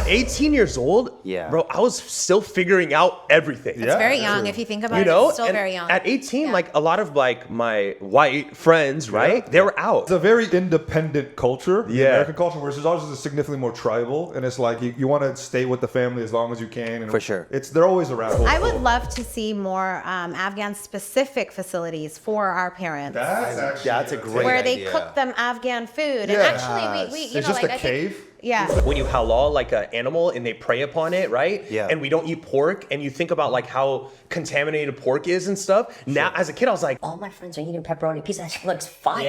At 18 years old, bro, I was still figuring out everything. It's very young if you think about it. It's still very young. At 18, like a lot of like my white friends, right? They were out. It's a very independent culture, the American culture, versus ours is significantly more tribal, and it's like you want to stay with the family as long as you can. And for sure, they're always around. I would love to see more Afghan-specific facilities for our parents. That's a great where idea. They cook them Afghan food, and actually we it's just a cave. When you halal like an animal and they prey upon it, right? Yeah. And we don't eat pork, and you think about like how contaminated pork is and stuff. Sure. Now, as a kid, I was like, all my friends are eating pepperoni pizza. That shit looks fire.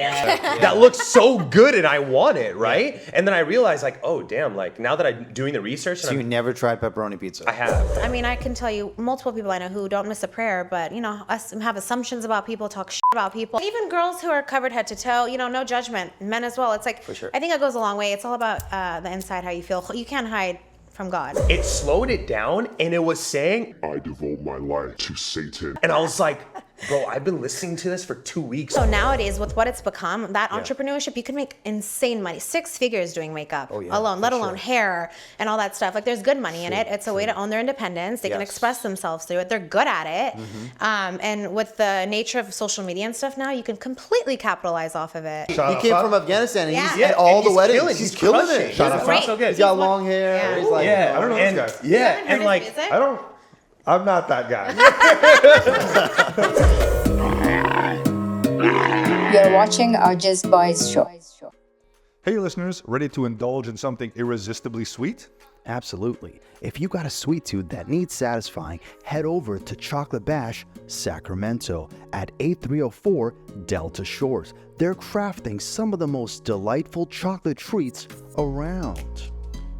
That looks so good, and I want it, right? And then I realized, like, oh damn, like now that I'm doing the research. So you never tried pepperoni pizza? I have. I mean, I can tell you multiple people I know who don't miss a prayer, but us have assumptions about people, talk shit about people. Even girls who are covered head to toe, no judgment. Men as well. It's like, for sure. I think it goes a long way. It's all about the inside, how you feel. You can't hide from God. It slowed it down, and it was saying, I devote my life to Satan. And I was like, bro, I've been listening to this for 2 weeks. So nowadays, with what it's become, that entrepreneurship, you can make insane money. 6 figures doing makeup alone, let alone hair and all that stuff. Like, there's good money in it. It's a way to own their independence. They can express themselves through it. They're good at it. And with the nature of social media and stuff now, you can completely capitalize off of it. He came from Afghanistan, and he's at all the weddings. He's killing it. He's so good. He's got long hair. He's like, I don't know this guy. Yeah, and like, I'm not that guy. You're watching AwJiz Boys Show. Hey listeners, ready to indulge in something irresistibly sweet? Absolutely. If you got a sweet tooth that needs satisfying, head over to Chocolate Bash Sacramento at 8304 Delta Shores. They're crafting some of the most delightful chocolate treats around.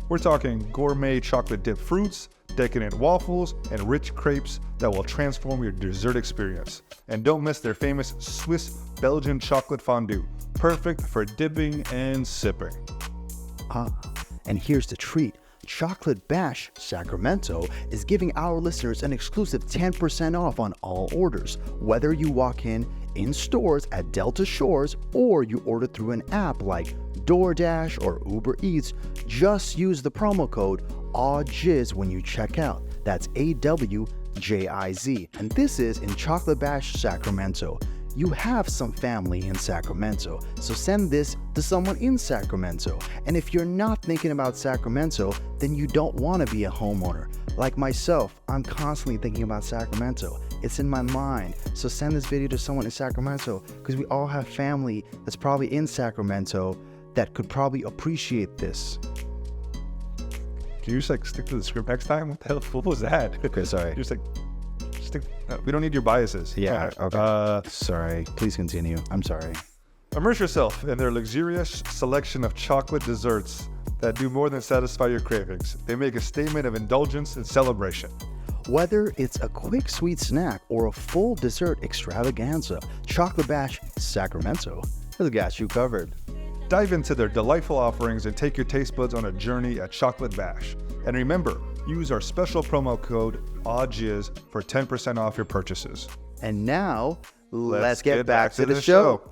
We're talking gourmet chocolate dipped fruits, decadent waffles, and rich crepes that will transform your dessert experience. And don't miss their famous Swiss Belgian chocolate fondue, perfect for dipping and sipping. And here's the treat. Chocolate Bash Sacramento is giving our listeners an exclusive 10% off on all orders, whether you walk in stores at Delta Shores or you order through an app like DoorDash or Uber Eats. Just use the promo code AwJiz when you check out. That's AWJIZ. And this is in Chocolate Bash Sacramento. You have some family in Sacramento, so send this to someone in Sacramento. And if you're not thinking about Sacramento, then you don't want to be a homeowner. Like myself, I'm constantly thinking about Sacramento. It's in my mind. So send this video to someone in Sacramento, because we all have family that's probably in Sacramento that could probably appreciate this. Can you just like stick to the script next time? What the hell? What was that? Okay, sorry. Just like stick. We don't need your biases. Yeah. Okay. Sorry. Please continue. I'm sorry. Immerse yourself in their luxurious selection of chocolate desserts that do more than satisfy your cravings. They make a statement of indulgence and celebration. Whether it's a quick sweet snack or a full dessert extravaganza, Chocolate Bash Sacramento has got you covered. Dive into their delightful offerings and take your taste buds on a journey at Chocolate Bash. And remember, use our special promo code AwJiz for 10% off your purchases. And now, let's get back to the show.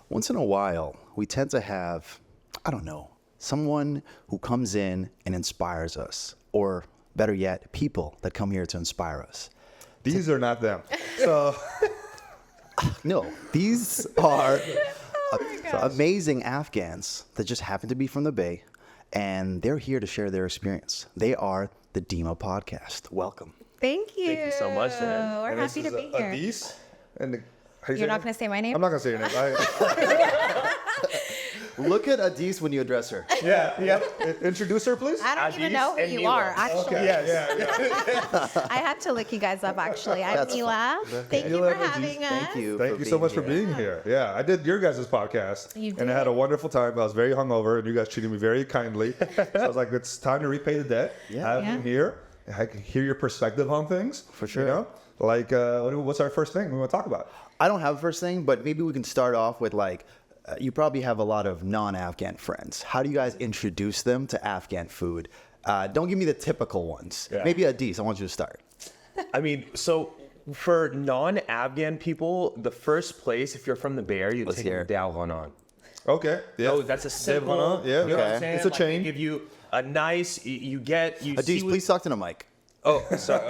Once in a while, we tend to have, someone who comes in and inspires us. Or better yet, people that come here to inspire us. These are not them. So no, these are amazing Afghans that just happen to be from the Bay, and they're here to share their experience. They are the Dimah Podcast. Welcome. Thank you. Thank you so much, man. We're happy to be here. Adise, and You're not going to say my name? I'm not going to say your name. Look at Adise when you address her. Yeah. Introduce her, please. I don't even know who you are, actually. Okay. Yeah. I had to look you guys up, actually. I'm Nila. Thank you Nila for and having us. Thank you so much for being here. Yeah, I did your guys' podcast. You did? And I had a wonderful time. I was very hungover, and you guys treated me very kindly. So I was like, it's time to repay the debt. Have you here. I can hear your perspective on things. For sure. You know? Like, what's our first thing we want to talk about? I don't have a first thing, but maybe we can start off with you probably have a lot of non-Afghan friends. How do you guys introduce them to Afghan food? Don't give me the typical ones. Yeah. Maybe Adise, I want you to start. I mean, so For non-Afghan people, the first place, if you're from the Bay Area, you take them to Dauood. Okay. Yeah. Oh, that's a simple. Yeah. You know what I'm saying? It's a Like, chain. They give you a nice. You Adise, see please talk to the mic. Oh, sorry.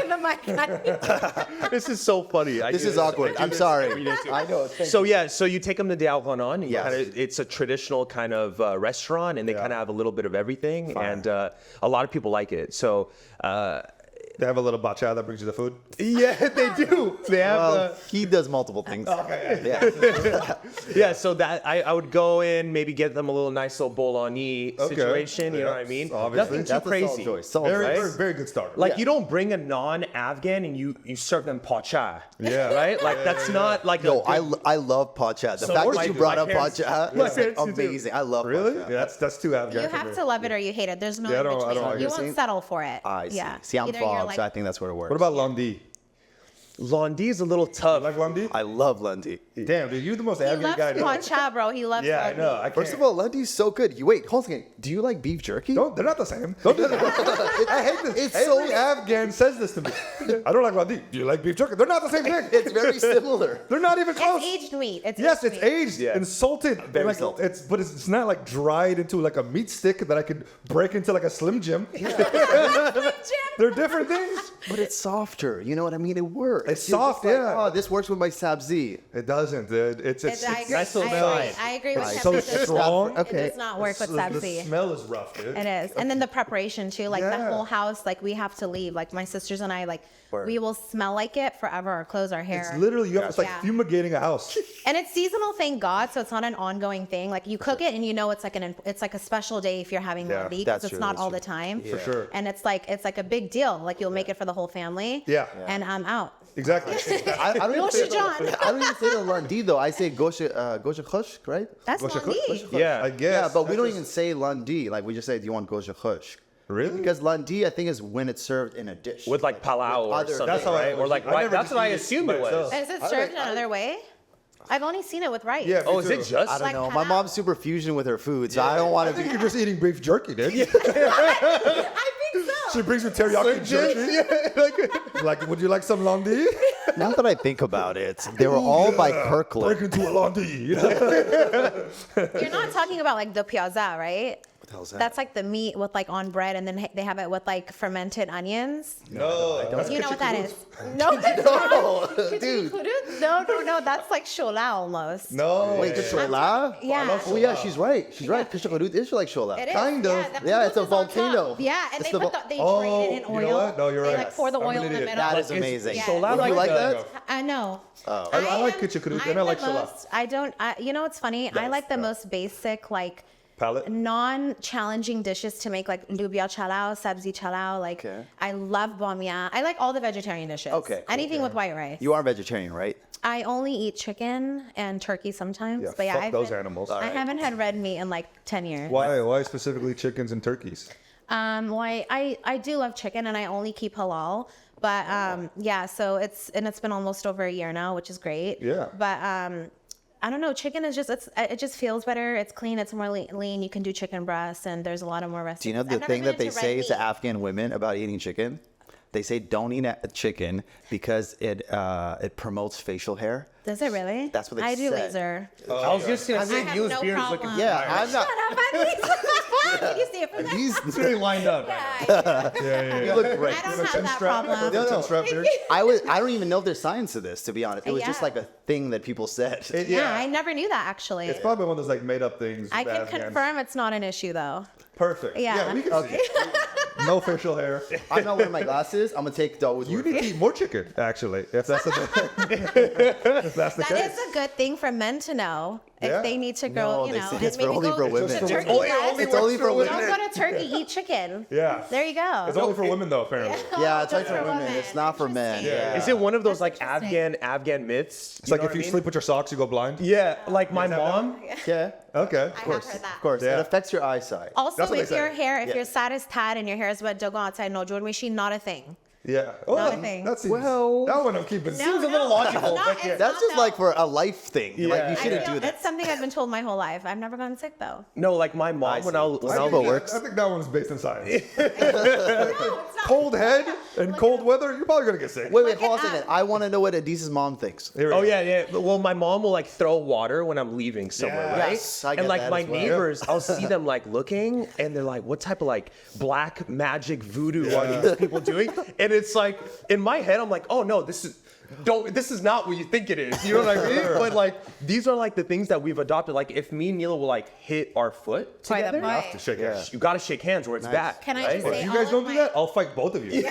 In the mic. This is so funny. This is awkward. I'm sorry. I know. So so you take them to Dauood. Yes. It's a traditional kind of restaurant, and they kind of have a little bit of everything, and a lot of people like it. So. They have a little bacha that brings you the food. Yeah, they do. They have. He does multiple things. Okay. Yeah. Yeah, so that I would go in, maybe get them a little nice little bolognese situation. You know what I mean? Obviously. Nothing too crazy. Very good start. Like you don't bring a non-Afghan and you serve them pacha. Yeah. Right? Like that's not like. Yo, I love pacha. The So fact my- that you brought my up parents- pacha my is parents do too. amazing. I love Really? pacha. Yeah, that's too Afghan. You for have me. to love it or you hate it. There's no Yeah, I in don't- I between. don't- You I won't settle for it. I see. Yeah. See, I'm Either you're fob, like- so I think that's where it works. What about lundi? Lundi is a little tough. Like lundi? I love lundi. Damn, dude, you're the most He Afghan guy. loves pacha, bro. He loves Yeah, I lundi. know. I First of all, lundi's so good. Wait, hold on a second. Do you like beef jerky? they're not the same. Don't do that. I hate this. It's Every so- Afghan says this to me. I don't like lundi. Do you like beef jerky? They're not the same thing. It's very similar. They're not even close. It's aged meat. Yes, it's aged Yeah. and salted. Very like, salted. But it's not like dried into like a meat stick that I could break into like a Slim Jim. They're different things. But it's softer. You know what I mean? It works. It's You're soft, just like, yeah. oh, this works with my sabzi. It doesn't, dude. It's I agree. nice little I smell. agree with It's Chef so that this- strong. It Okay. does not work with the sabzi. smell is rough, dude. It is. And then the preparation too. Like the Yeah. whole house, like we have to leave. Like my sisters and I, like we will smell like it forever. Our clothes, our hair. It's literally it's like Yeah. fumigating a house. And it's seasonal, thank God. So it's not an ongoing thing. Like you cook it and you know it's like a special day if you're having Yeah, lundi that's because it's true, not that's all true. the time. For sure. And it's like a big deal. Like you'll make it for the whole family. Yeah. And I'm out. Exactly. I don't even say John. I don't even say the lundi though. I say goshe khushk, right? That's lundi. Yeah. I guess. Yeah, but we don't That's even say lundi. Like we just say, do you want goshe khushk? Really? Because lundi, I think, is when it's served in a dish. With like palau or other- something, That's how I right? Or like I never that's just what I eat it assumed by it was. itself. Is it served another way? I've only seen it with rice. Yeah. Oh, me is it too. just? I don't like know. My halal. mom's super fusion with her food, so I don't want I to think be. you're just eating beef jerky, dude. I think so. She brings you teriyaki jerky. Like, would you like some lundi? Now that I think about it, they were all by Break Kirkland. into a lundi. You know? You're not talking about like the piazza, right? What the hell's that? That's like the meat with like on bread, and then they have it with like fermented onions. No, that's You know what that is? kachikulut. No, it's not. dude. No, that's like shola almost. No. Wait, the shola? Yeah. Oh yeah, she's right. She's right. Kishkaroot is like shola. It is. Kind of. Yeah, the Yeah, it's a kudus is on top. volcano. Yeah, and It's they the put they Oh, drain it in you know oil. what? No, you're They right. like pour the I'm an oil in the idiot. middle. That is amazing. Yeah. Shola Would you like the- that? I know. I like kachikulut and I like shola. I don't. You know what's funny? I like the most basic like Palette? non-challenging dishes to make, like lubia chalao, sabzi chalao. Like Okay. I love bamia. I like all the vegetarian dishes. Okay, cool. Anything with white rice. You are vegetarian, right? I only eat chicken and turkey sometimes. Yeah, but yeah, fuck those animals. I haven't had red meat in like 10 years. Why? Why specifically chickens and turkeys? Well, I do love chicken and I only keep halal. But yeah, so it's been almost over a year now, which is great. Yeah. But I don't know, chicken is just it just feels better. It's clean, it's more lean. You can do chicken breasts and there's a lot of more recipes. Do you know the I've never thing been that they into red say to meat. Afghan women about eating chicken? They say don't eat chicken because it promotes facial hair. Does it really? That's what they I do say. laser. I was just gonna I say have you no beard is problem. looking Yeah, I'm not. Shut up, Did you see it from there? These, really lined up. Yeah, you look great. I don't have that problem. No. I don't even know if there's science to this, to be honest. It was just Yeah. like a thing that people said. Yeah, I never knew that actually. It's probably one of those like made up things. I can Afghans. confirm it's not an issue though. Perfect. Yeah. we can see. No facial hair. I'm not wearing my glasses. I'm gonna take Dauood's You word. need to eat more chicken, actually, if that's the if that's the That case. is a good thing for men to know Yeah. if they need to grow, No, you they know, say and it's maybe only go for to women. turkey Only breast. It's only for women. Don't go to Turkey, eat chicken. Yeah. There you go. It's only for women though, apparently. Yeah, it's Just like for women. It's not for men. Interesting. Yeah. Is it one of those like That's interesting. Afghan myths? It's like if you sleep with your socks, you go blind. Yeah, like my mom. Yeah. Okay. I have heard that. Of course. It Yeah. affects your eyesight. Also, That's what if they your say. hair, if Yeah. your side is tad and your hair is wet, don't go outside. No, Jordan, she not a thing. Yeah. Not a thing. That one I'm keeping. Seems a little logical. That's just like for a life thing. Yeah. Like, you shouldn't do that. It's something I've been told my whole life. I've never gotten sick though. No, like my mom when I was I think that one's based in science. Cold head and cold weather, you're probably gonna get sick. Wait, hold on a second. I want to know what Adise's mom thinks. Yeah. Well, my mom will like throw water when I'm leaving somewhere, right? Yes, I get and like that my as well. neighbors, I'll see them like looking, and they're like, "What type of like black magic voodoo are these people doing?" And it's like in my head, I'm like, "Oh no, this is not what you think it is." You know what I mean? But like these are like the things that we've adopted. Like if me and Nila will like hit our foot together, You have to shake hands. you gotta shake hands or it's back. Can I right? just say, If you guys don't do that, I'll fight both of you.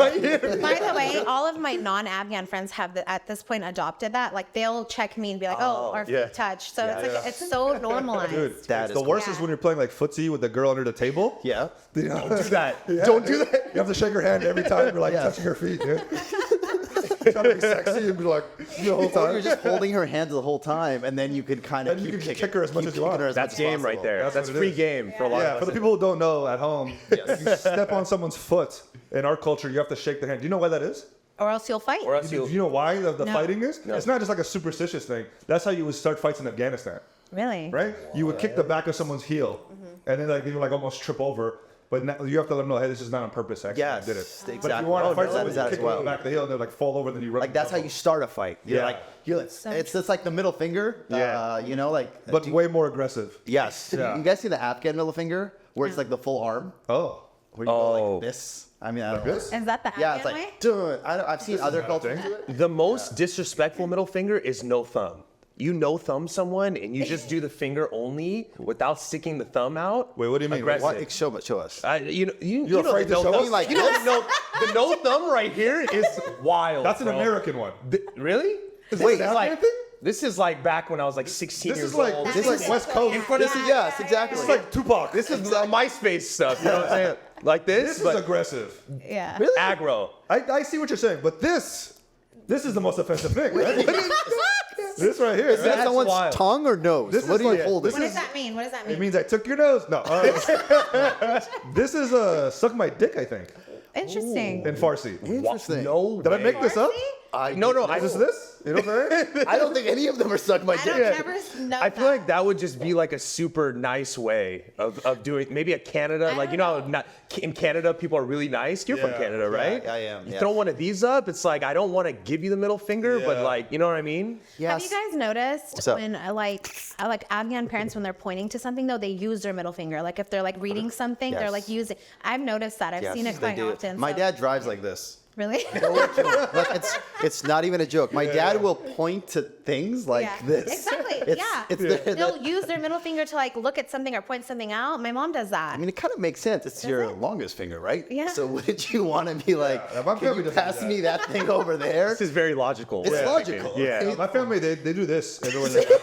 Right here. by the way, all of my non-Afghan friends have at this point adopted that. Like they'll check me and be like, "Oh, our feet touch." So it's like it's so normalized. Dude, That is the worst cool. is when you're playing like footsie with the girl under the table. Yeah. Don't do that. Don't do that. You have to shake her hand every time you're like touching her feet. Dude. Trying to be sexy and be like the whole Or time. you're just holding her hand the whole time, and then you could kind of And you keep can kicking. kick her as much as you want. That's game right there. That's That's what it free is. game for a lot Yeah, of for us. the people who don't know at home, you step on someone's foot. In our culture, you have to shake their hand. Do you know why that is? Or else you'll fight. Or else Do you you know why the No. fighting is? It's not just like a superstitious thing. That's how you would start fights in Afghanistan, Really? right? You would kick the back of someone's heel, and then like you would like almost trip over. But now you have to let them know, hey, this is not on purpose. Actually, Yes, I did it. exactly. But if you want to fight that someone, is you that kick as them well. in the back of the heel, and they like fall over, and then you rub Like that's how you start a fight. You're it's just like the middle finger. You know, like. But way more aggressive. Yes. Yeah. You guys see the Afghan middle finger where it's like the full arm, Oh. where you go like this. I mean, I don't know. This? Is that the Yeah, Afghan it's way? like, dude. I've seen other cultures thing. do it. The most disrespectful middle finger is no thumb. You no thumb someone and you just do the finger only without sticking the thumb out. Wait, what do you mean? Aggressive. What? Show us. You You're know afraid the to no show thumb- us? Like you know the no thumb right here is wild. That's an bro. American one. Really? Wait, This is like this is like back when I was like 16 This years is like old. this is like West Coast. in front of Yes, exactly. This is like Tupac. This is MySpace stuff. You know what I'm saying? Like this, This is but aggressive. Yeah. aggro. I see what you're saying, but this is the most offensive thing, right? This right here. Is that That's someone's wild. tongue or nose? This What is are you like- holding? What does that mean? What does that It mean? means I took your nose. No. This is suck my dick, I think, Interesting. in Farsi. Interesting. No. Did I make this up? No. Is this? You know what I'm saying? I don't think any of them are sucked my I don't dick. never know I feel like that would just be like a super nice way of doing maybe a Canada, like you know how not, in Canada people are really nice. You're from Yeah, Canada, right? I am, You yeah. throw one of these up, it's like I don't want to give you the middle finger, but Yeah. like you know what I mean? Have you guys noticed What's up? when I like Afghan parents when they're pointing to something though they use their middle finger like if they're like reading something they're Yes. like using. I've noticed that. I've Yes, seen it they quite do. often. My so- dad drives like this. Really? Look, it's not even a joke. My dad will point to things like Yeah. this. Exactly. It's They'll use their middle finger to like look at something or point something out. My mom does that. I mean, it kind of makes sense. It's your longest finger, right? Yeah. So wouldn't you want to be like, Yeah, my can family you doesn't do pass that. me that thing over there? This is very logical. It's logical. Yeah. My family, they do this everywhere they go.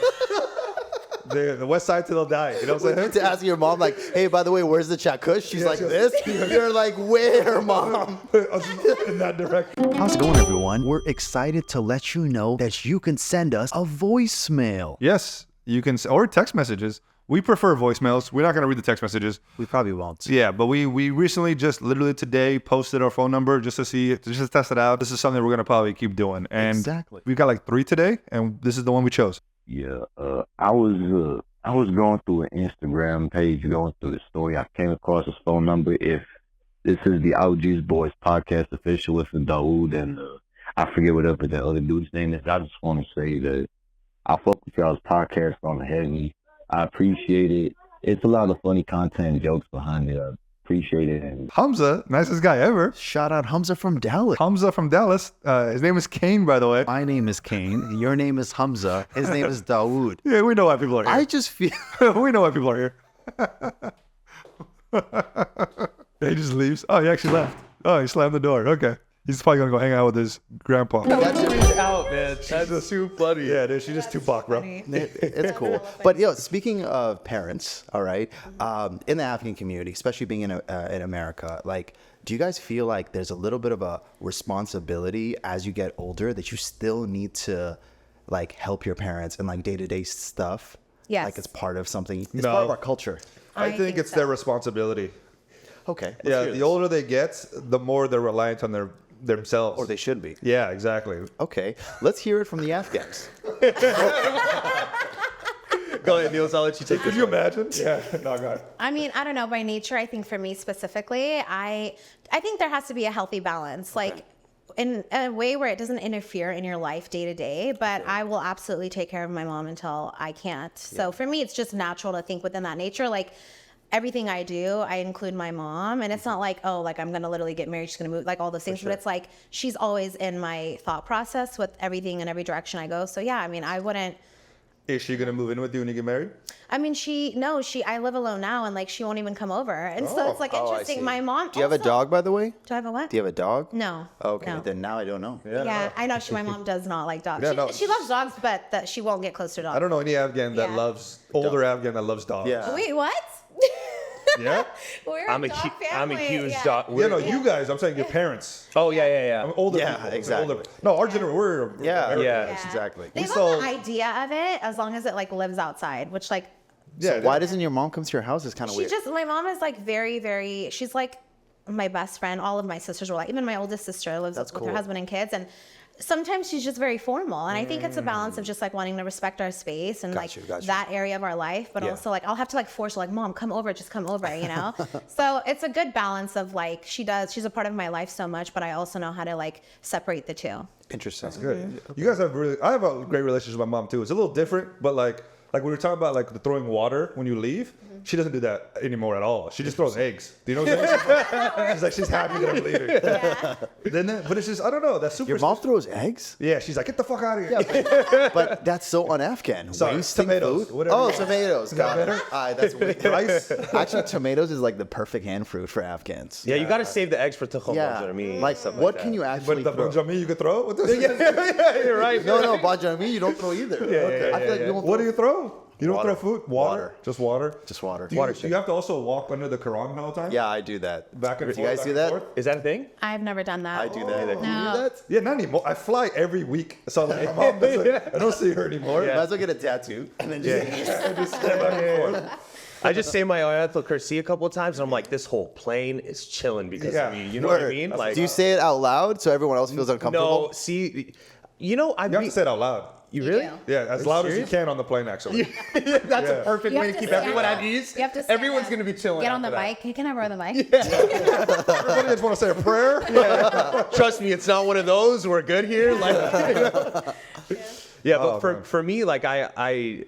They're the west side till they'll die. You know what I'm To saying? ask your mom, like, hey, by the way, where's the chakush? She's like, yes. this? You're like, where, mom? In that direction. How's it going, everyone? We're excited to let you know that you can send us a voicemail. Yes, you can, or text messages. We prefer voicemails. We're not going to read the text messages. We probably won't. Yeah, but we recently just literally today posted our phone number just to test it out. This is something we're going to probably keep doing. And Exactly. we've got like 3 today, and this is the one we chose. Yeah, I was going through an Instagram page, going through the story. I came across his phone number. If this is the AwJiz Boys Podcast official with Dauood and I forget whatever the other dude's name is. I just want to say that I fuck with y'all's podcast on the heavy. I appreciate it. It's a lot of funny content and jokes behind it. I appreciate it. And Hamza, nicest guy ever. Shout out Hamza from Dallas. Hamza from Dallas. His name is Kane, by the way. My name is Kane. Your name is Hamza. His name is Dauood. Yeah, we know why people are here. I just feel... We know why people are here. He just leaves. Oh, he actually left. Oh, he slammed the door. Okay. He's probably going to go hang out with his grandpa. out, man. That's too funny. Yeah, dude, she's just Tupac, bro. It's cool. But, speaking of parents, all right, in the African community, especially being in America, like, do you guys feel like there's a little bit of a responsibility as you get older that you still need to, like, help your parents in, like, day-to-day stuff? Yes. Like, it's part of something. It's No. part of our culture. I think it's so. their responsibility. Okay. Yeah, the older they get, the more they're reliant on their themselves. Or they should be. Yeah, exactly. Okay, let's hear it from the Afghans. Go ahead, Niels. I'll let you take. Could you imagine? Yeah. No, go ahead. I mean, I don't know. By nature, I think for me specifically, I think there has to be a healthy balance, like in a way where it doesn't interfere in your life day to day. But I will absolutely take care of my mom until I can't. So for me, it's just natural to think within that nature, like. Everything I do, I include my mom, and it's not like, oh, like I'm gonna literally get married, she's gonna move, like all those things. But it's like she's always in my thought process with everything and every direction I go. So yeah, I mean, I wouldn't. Is she gonna move in with you when you get married? I mean, I live alone now, and like she won't even come over, and so it's like I interesting. see. My mom. Do you have a dog, by the way? Do I have a what? Do you have a dog? No. Okay, no. then now I don't know. Yeah, I know. My mom does not like dogs. Yeah, She loves dogs, but that she won't get close to dogs. I don't know any Afghan that Yeah. loves older Afghan that loves dogs. Yeah. Wait, what? Yeah. We're I'm a dog I'm a family, huge yeah. dog. Yeah, no, you guys. I'm saying your parents. Oh yeah. I'm older. Yeah, people. exactly. Older. No, our generation. We're Yeah, American. Yeah. exactly. They We love saw- the idea of it as long as it like lives outside, which like Yeah. Why doesn't your mom come to your house? It's kind of weird. my mom is like very, very, she's like my best friend. All of my sisters were like, even my oldest sister lives with her cool. husband and kids. And sometimes she's just very formal. And I think it's a balance of just like wanting to respect our space and Got you. that area of our life. But Yeah. also like, I'll have to like force her like, Mom, come over, just come over, you know? So it's a good balance of like, she's a part of my life so much, but I also know how to like separate the two. Interesting. Good. You guys have I have a great relationship with my mom too. It's a little different, but like we were talking about like the throwing water when you leave. She doesn't do that anymore at all. She just throws eggs. Do you know what I'm saying? She's happy that I'm leaving. Yeah. But it's just, I don't know. That's super. Your mom throws eggs? Yeah, she's like, get the fuck out of here. But that's so un-Afghan. Sorry, Wasting tomatoes, food? whatever. Oh, tomatoes. Got it. better? That's weird. Rice. Actually, tomatoes is like the perfect hand fruit for Afghans. Yeah, you got to save the eggs for tukhum. Yeah. You know what I mean? Like, Stuff what that. can you But actually the throw? Benjamin you could throw? What the Yeah, you're right. No, Bajami, you don't throw either. yeah, I feel like you don't What do throw. you throw? You don't Water. throw food? Water. Just water? Just water. Do you have to also walk under the Quran the whole time? Yeah, I do that. Back and You forth. guys back do and that? forth? Is that a thing? I've never done that. I do that. No. You do that? Yeah, not anymore. I fly every week. So like, my mom doesn't, I don't see her anymore. Might as well get a tattoo and then just Stay back and forth. I just say my Ayatul Kursi a couple of times, and I'm like, this whole plane is chilling because Yeah. of me. You know what I Word. mean? Like, Do you say it out loud so everyone else feels uncomfortable? no, see, you know, You have to say it out loud. You really? do. Yeah, as loud as you serious? can on the plane, actually. That's a perfect You way have to to keep stand everyone up. at ease. You have to stand Everyone's up, gonna be chilling. Get on the after that. mic. Can I borrow the mic? Everybody just want to say a prayer. Trust me, it's not one of those. We're good here. Like, yeah, but man. for me, like I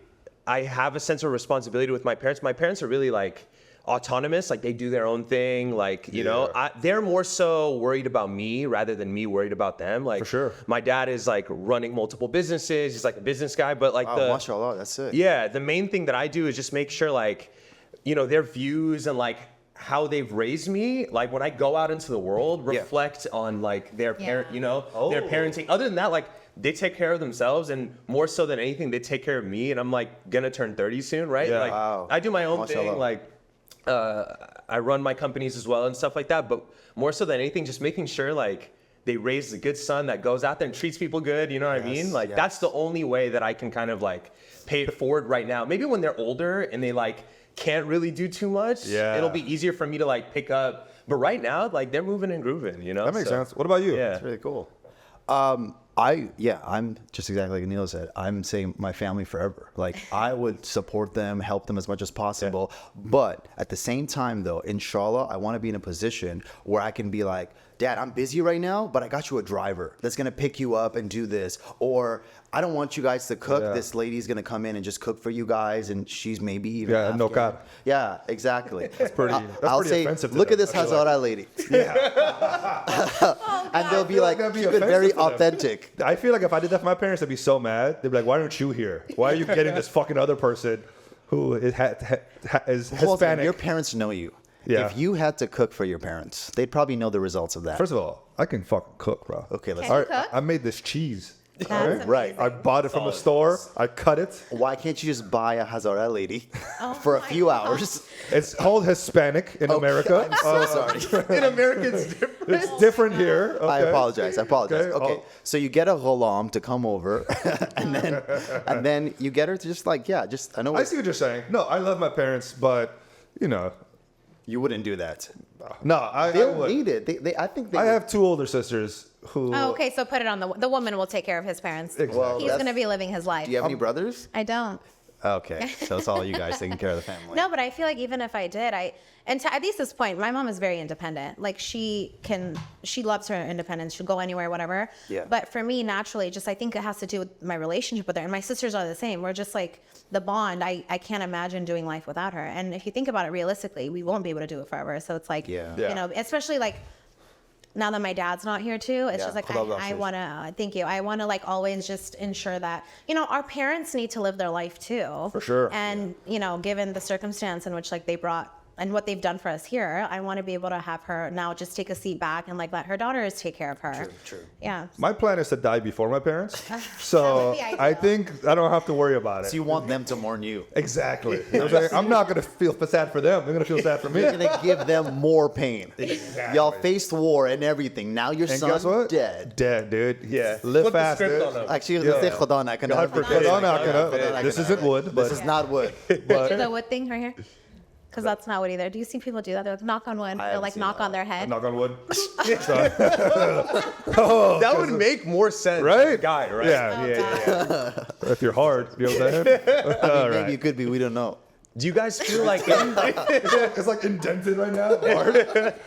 have a sense of responsibility with my parents. My parents are really like autonomous, like they do their own thing, like you know they're more so worried about me rather than me worried about them. Like For sure. my dad is like running multiple businesses, he's like a business guy, but like Oh, mashallah, that's it. yeah, the main thing that I do is just make sure like, you know, their views and like how they've raised me, like when I go out into the world, reflect on like their parent, you know, their parenting. Other than that, like they take care of themselves, and more so than anything, they take care of me. And I'm like gonna turn 30 soon, right? Yeah. Like Wow. I do my own Mashallah. thing, like I run my companies as well and stuff like that. But more so than anything, just making sure like they raise a good son that goes out there and treats people good. You know what I mean? Like that's the only way that I can kind of like pay it forward right now. Maybe when they're older and they like can't really do too much, it'll be easier for me to like pick up. But right now, like they're moving and grooving, you know? That makes sense. What about you? Yeah. That's really cool. I'm just exactly like Neil said. I'm saying my family forever. Like I would support them, help them as much as possible. But at the same time, though, inshallah, I want to be in a position where I can be like, Dad, I'm busy right now, but I got you a driver that's gonna pick you up and do this. Or I don't want you guys to cook. Yeah. This lady's gonna come in and just cook for you guys, and she's maybe even Yeah, no Afghan. God. Yeah, exactly. That's pretty- that's pretty say, offensive to look them, at this I feel like. Hazara lady. And they'll be like, that'd be keep it very offensive to them. authentic. I feel like if I did that for my parents, they'd be so mad. They'd be like, why aren't you here? Why are you getting this fucking other person who is Well, Hispanic? your parents know you. Yeah. If you had to cook for your parents, they'd probably know the results of that. First of all, I can fucking cook, bro. Okay, let's. Can you All right, cook? I made this cheese. That's Right. I bought it from a store. I cut it. Why can't you just buy a Hazara lady Oh for a my few God. hours? It's called Hispanic in America. I'm so sorry. In America, it's different. It's different here. Okay. I apologize. Okay. Oh. So you get a ghulam to come over, and then you get her to just like, yeah, just I know. I see what you're saying. No, I love my parents, but you know, You wouldn't do that. No, I They'll would. need it. I think they I would. have 2 older sisters who. Oh, okay. So put it on the woman will take care of his parents. Well, He's going to be living his life. Do you have any brothers? I don't. Okay, so it's all you guys taking care of the family. No, but I feel like even if I did, and to Adise's point, my mom is very independent. Like she loves her independence. She'll go anywhere, whatever. Yeah. But for me, naturally, just I think it has to do with my relationship with her. And my sisters are the same. We're just like the bond. I can't imagine doing life without her. And if you think about it realistically, we won't be able to do it forever. So it's like, Yeah. you know, especially like now that my dad's not here too, it's just like I want to thank you. I want to like always just ensure that, you know, our parents need to live their life too. For sure. And, you know, given the circumstance in which like they brought and what they've done for us here, I want to be able to have her now just take a seat back and like let her daughters take care of her. True. Yeah. My plan is to die before my parents. So be ideal. I think I don't have to worry about it. So you want them to mourn you. Exactly. You know what I'm saying? I'm not going to feel sad for them. They're going to feel sad for me. You're gonna give them more pain. Exactly. Y'all faced war and everything. Now your And son's guess what? dead. Dead, dude. Yeah. Live Flip the fast, script dude. on 'em. Actually, Yeah. let's say Khuda na kana. God forbid. Hold on, God Akana. This isn't wood, but This is not wood. Do the wood thing right here? Because that's not wood either. Do you see people do that? They're like, knock on wood. They'll haven't like seen knock that. on their head. knock on wood. That would make more sense. Right? Guy, right? Yeah. Yeah. If you're hard, you know what I'm saying? All Maybe right. you could be. We don't know. Do you guys feel like It's like indented right now. Hard.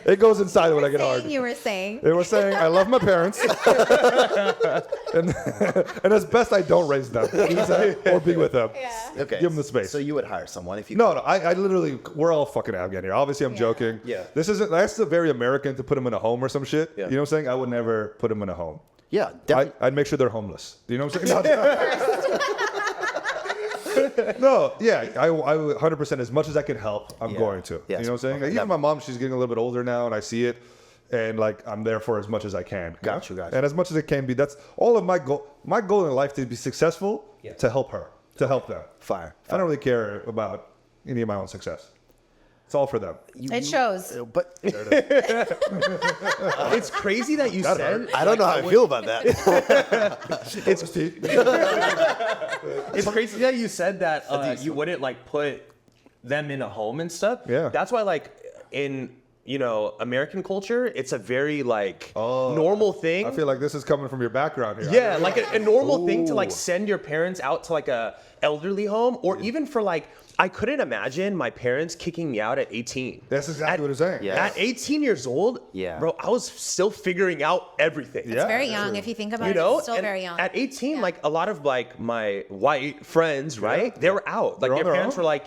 It goes inside when I get hard. You were saying. They were saying, I love my parents. and as best I don't raise them or be with them. Yeah. Okay. Give them the space. So you would hire someone if you. No, I literally, we're all fucking Afghan here. Obviously, I'm joking. Yeah. That's very American to put them in a home or some shit. Yeah. You know what I'm saying? I would never put them in a home. Yeah, definitely. I'd make sure they're homeless. You know what I'm saying? No, yeah, I would 100% as much as I can help, I'm going to. Yes. You know what I'm saying? Like, even my mom, she's getting a little bit older now, and I see it, and like I'm there for as much as I can. Got you. And as much as it can be, that's all of my goal. My goal in life to be successful, to help her, to help them. Fire. I don't really care about any of my own success. It's all for them. It shows. But it's crazy that you said I don't know how I feel about that. it's crazy that you said that you wouldn't like put them in a home and stuff. Yeah. That's why like in American culture, it's a very like normal thing. I feel like this is coming from your background here. Yeah, like a normal thing to like send your parents out to like a elderly home, or even for like, I couldn't imagine my parents kicking me out at 18. That's exactly what I'm saying. Yeah. At 18 years old, Yeah. bro, I was still figuring out everything. Yeah. It's very young if you think about You it. know, It's still and very young. at 18, Yeah. like a lot of like my white friends, right? They were out. Like They're on their their parents own. were like,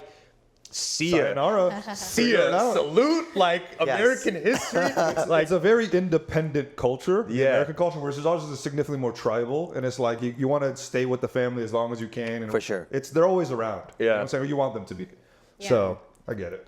see ya. Sayonara. See Figure it ya. out. Salute, like American history. Like, It's a very independent culture, the Yeah. American culture, versus ours is significantly more tribal, and it's like you want to stay with the family as long as you can. And For sure. They're always around. You know Yeah. what I'm saying? You want them to be. So I get it.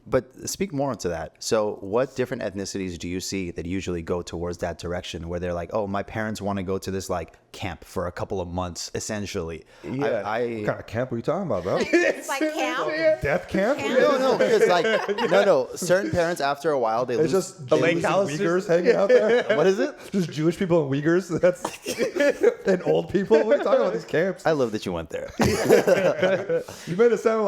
But speak more into that. So what different ethnicities do you see that usually go towards that direction where they're like, oh, my parents want to go to this like camp for a couple of months, essentially. Yeah. What kind of camp are you talking about, bro? It's like camp. Death camp? No, because like, no, certain parents after a while, they It's lose. just The lake Jews and houses. Uyghurs hanging out there. What is it? Just Jewish people and Uyghurs. That's and old people. What are you talking about? These camps? I love that you went there. You made it sound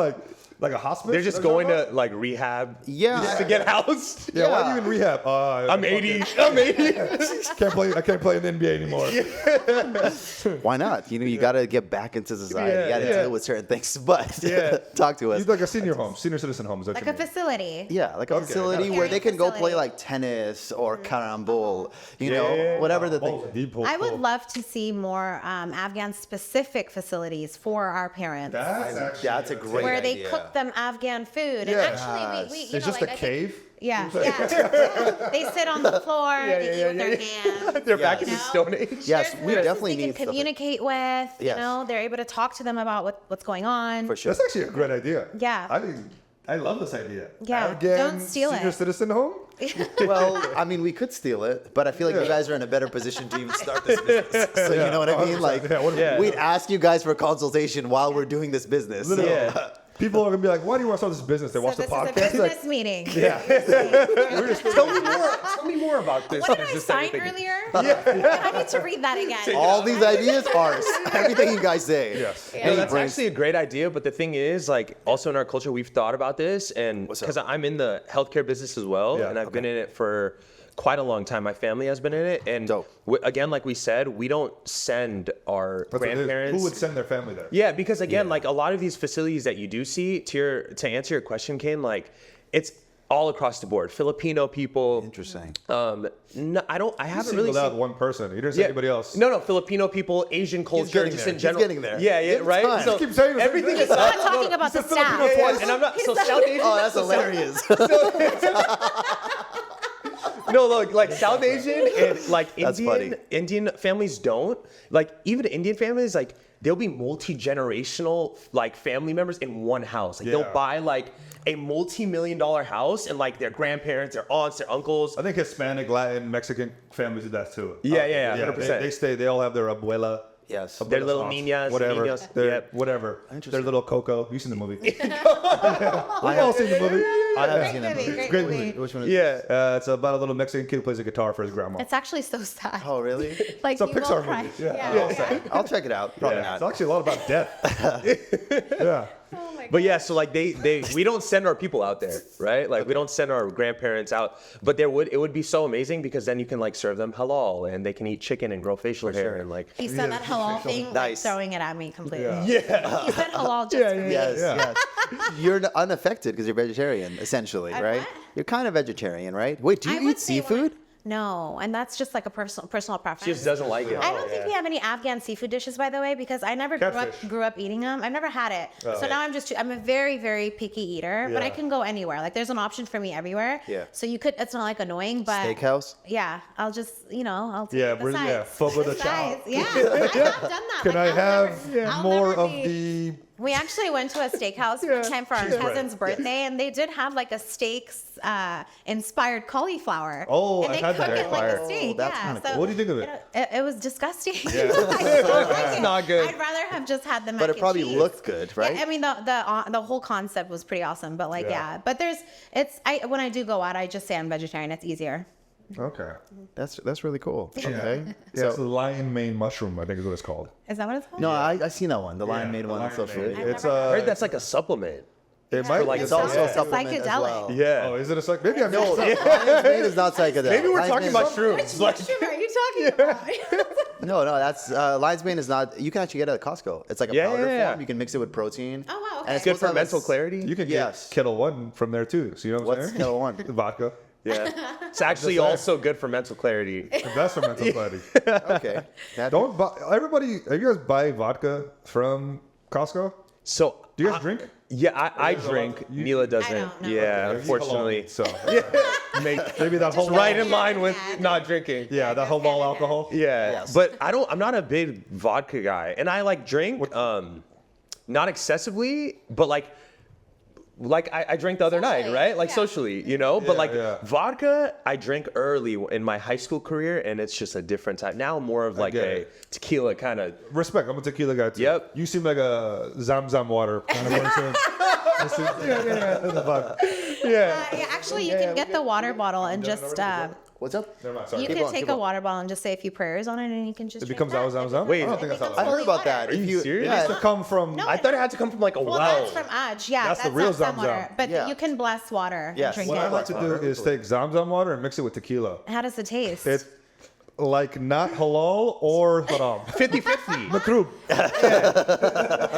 like a hospital. they're just going to like rehab Yeah. just to get housed. Yeah, why are you in rehab? I'm 80. I'm 80. I can't play in the NBA anymore. Why not? You know, you got to get back into society. You got to deal with certain things. But talk to us. You'd like a senior home, senior citizen home. Is that Like what a you mean? facility. Yeah, like a facility where they can go play like tennis or carambol, you know, whatever the thing. Deep hole. I would love to see more Afghan-specific facilities for our parents. That's a great where idea. they cook them Afghan food. And Yes. actually, we you It's know, just like, a I think- cave. Yeah. They sit on the floor. They eat with their hands. They're back you in the know? Stone Age. Yes, There's we nurses definitely they need can stuff like- communicate with. Yes. You know, they're able to talk to them about what's going on. For sure. That's actually a great idea. Yeah. I love this idea. Yeah, Afghan don't steal senior it. citizen home? Well, I mean, we could steal it, but I feel like you guys are in a better position to even start this business. So you know what I mean? 100%. Like, Yeah, what do we do? we'd ask you guys for consultation while we're doing this business. So, Yeah. People are gonna be like, "Why do you want to start this business?" They watch the This is a podcast. business meeting. Tell me more about this. What did I business sign everything. earlier? I need to read that again. All these ideas are everything you guys say. Yes. No, that's actually a great idea, but the thing is, like, also in our culture, we've thought about this, and because I'm in the healthcare business as well, and I've been in it for quite a long time. My family has been in it, and again, like we said, we don't send our grandparents. Who would send their family there? Yeah, because again, like a lot of these facilities that you do see, to answer your question, Kane, like it's all across the board. Filipino people. Interesting. No, I haven't really singled out seen one person. You didn't say anybody else. No, Filipino people, Asian culture, getting just there. in general. He's getting there. Yeah, right. time. So Keep saying the same everything thing. is He's not talking about the staff. and I'm not. So South Asian. Oh, that's hilarious. No, look, like South Asian and like That's funny. Indian families don't. Like even Indian families, like they'll be multi-generational like family members in one house. Like they'll buy like a multi-million-dollar house and like their grandparents, their aunts, their uncles. I think Hispanic, Latin, Mexican families do that too. Yeah, 100%. They stay. They all have their abuela. Yes. Their little aunts, niñas, whatever. niños. Their, Yep. whatever. Their little Coco. You've seen the movie. We've I all seen the movie. I haven't seen that movie, movie. great Great movie. movie. Which one is Yeah. It's about a little Mexican kid who plays a guitar for his grandma. It's actually so sad. Oh, really? Like It's a you Pixar will cry. movie. Yeah. Yeah. I'll check it out. Probably It's not. actually a lot about death. Yeah. Oh my But yeah, so like we don't send our people out there, right? Like we don't send our grandparents out. But it would be so amazing because then you can like serve them halal and they can eat chicken and grow facial hair and like. He said that halal thing, like Nice. throwing it at me completely. Yeah. He said halal just for me. Yes, Yeah. yes. You're unaffected because you're vegetarian, essentially, I'm right? what? You're kind of vegetarian, right? Wait, do I you would eat say seafood? No, and that's just like a personal preference. She just doesn't like it. I don't think we have any Afghan seafood dishes, by the way, because I never Catfish. grew up eating them. I've never had it. So now I'm a very, very picky eater, but I Yeah. can go anywhere. Like there's an option for me everywhere. Yeah. So it's not like annoying, but Steakhouse? yeah, I'll just, I'll take Yeah, the really, sides. yeah, fuck with the sides. chow. Yeah, I have done that. Can Like, I have I'll more never of be- the? We actually went to a steakhouse one time for our cousin's birthday, and they did have like a steaks inspired cauliflower. Oh, and I've they had cook that. it like a Oh, steak. that's yeah. kinda So cool. What do you think of it? It was disgusting. Yeah. I don't like it. not good. I'd rather have just had the mac But it and probably cheese. looked good, right? Yeah, I mean the whole concept was pretty awesome, but like Yeah. but when I do go out, I just say I'm vegetarian. It's easier. Okay. That's really cool. Okay. Yeah, it's the lion mane mushroom, I think is what it's called. Is that what it's called? No, I seen that one. The lion Yeah, made the one on lion social mane. media. It's I heard that's like a supplement. It might like be. It's also a It's supplement as psychedelic. well. Yeah. Oh, is it a suck? Maybe I've No, mixed up. lion's mane is not psychedelic. Maybe we're Lion's talking mane about is- shrooms. Like, What are you talking about? No, that's lion's mane is not. You can actually get it at Costco. It's like a Yeah, powder yeah. form. You can mix it with protein. Oh, wow, okay. And it's good supposed for to have mental a- clarity. You can get Yes. Kettle One from there too. So you know what I'm What's saying? Kettle One? Vodka. Yeah. It's actually Just saying. also good for mental clarity. The best for mental clarity. Okay. Don't buy. Everybody, have you guys buy vodka from Costco? So Do you guys drink? Yeah, I drink. You- Neela doesn't. don't know. Yeah, He's unfortunately. halal, So maybe that whole Right in line with not drinking. Yeah, that halal alcohol. Yeah, Yes. but I'm not a big vodka guy, and I like drink, not excessively, but like I drank the other night, Socially, right? Like yeah. socially, but like yeah. vodka, I drank early in my high school career, and it's just a different type. Now I'm more of like get a it. tequila kind of. Respect. I'm a tequila guy too. Yep. You seem like a Zam water kind of person. Yeah, actually, you can get the water bottle and just What's up? Never mind, sorry. you Keep can on, take keep a on. water bottle and just say a few prayers on it, and you can just It drink becomes that. Awzam? Wait, I don't think that's how I that heard works. about that. Are you serious? It has to come from. No, I thought it had to come from like a Well, well. that's from Aj. Yeah, That's the real not Zam water. Zam. But Yeah. you can bless water Yes. and drink What I it. like to do is take Zam water and mix it with tequila. How does it taste? It's like not halal or haram. 50-50. Makroob.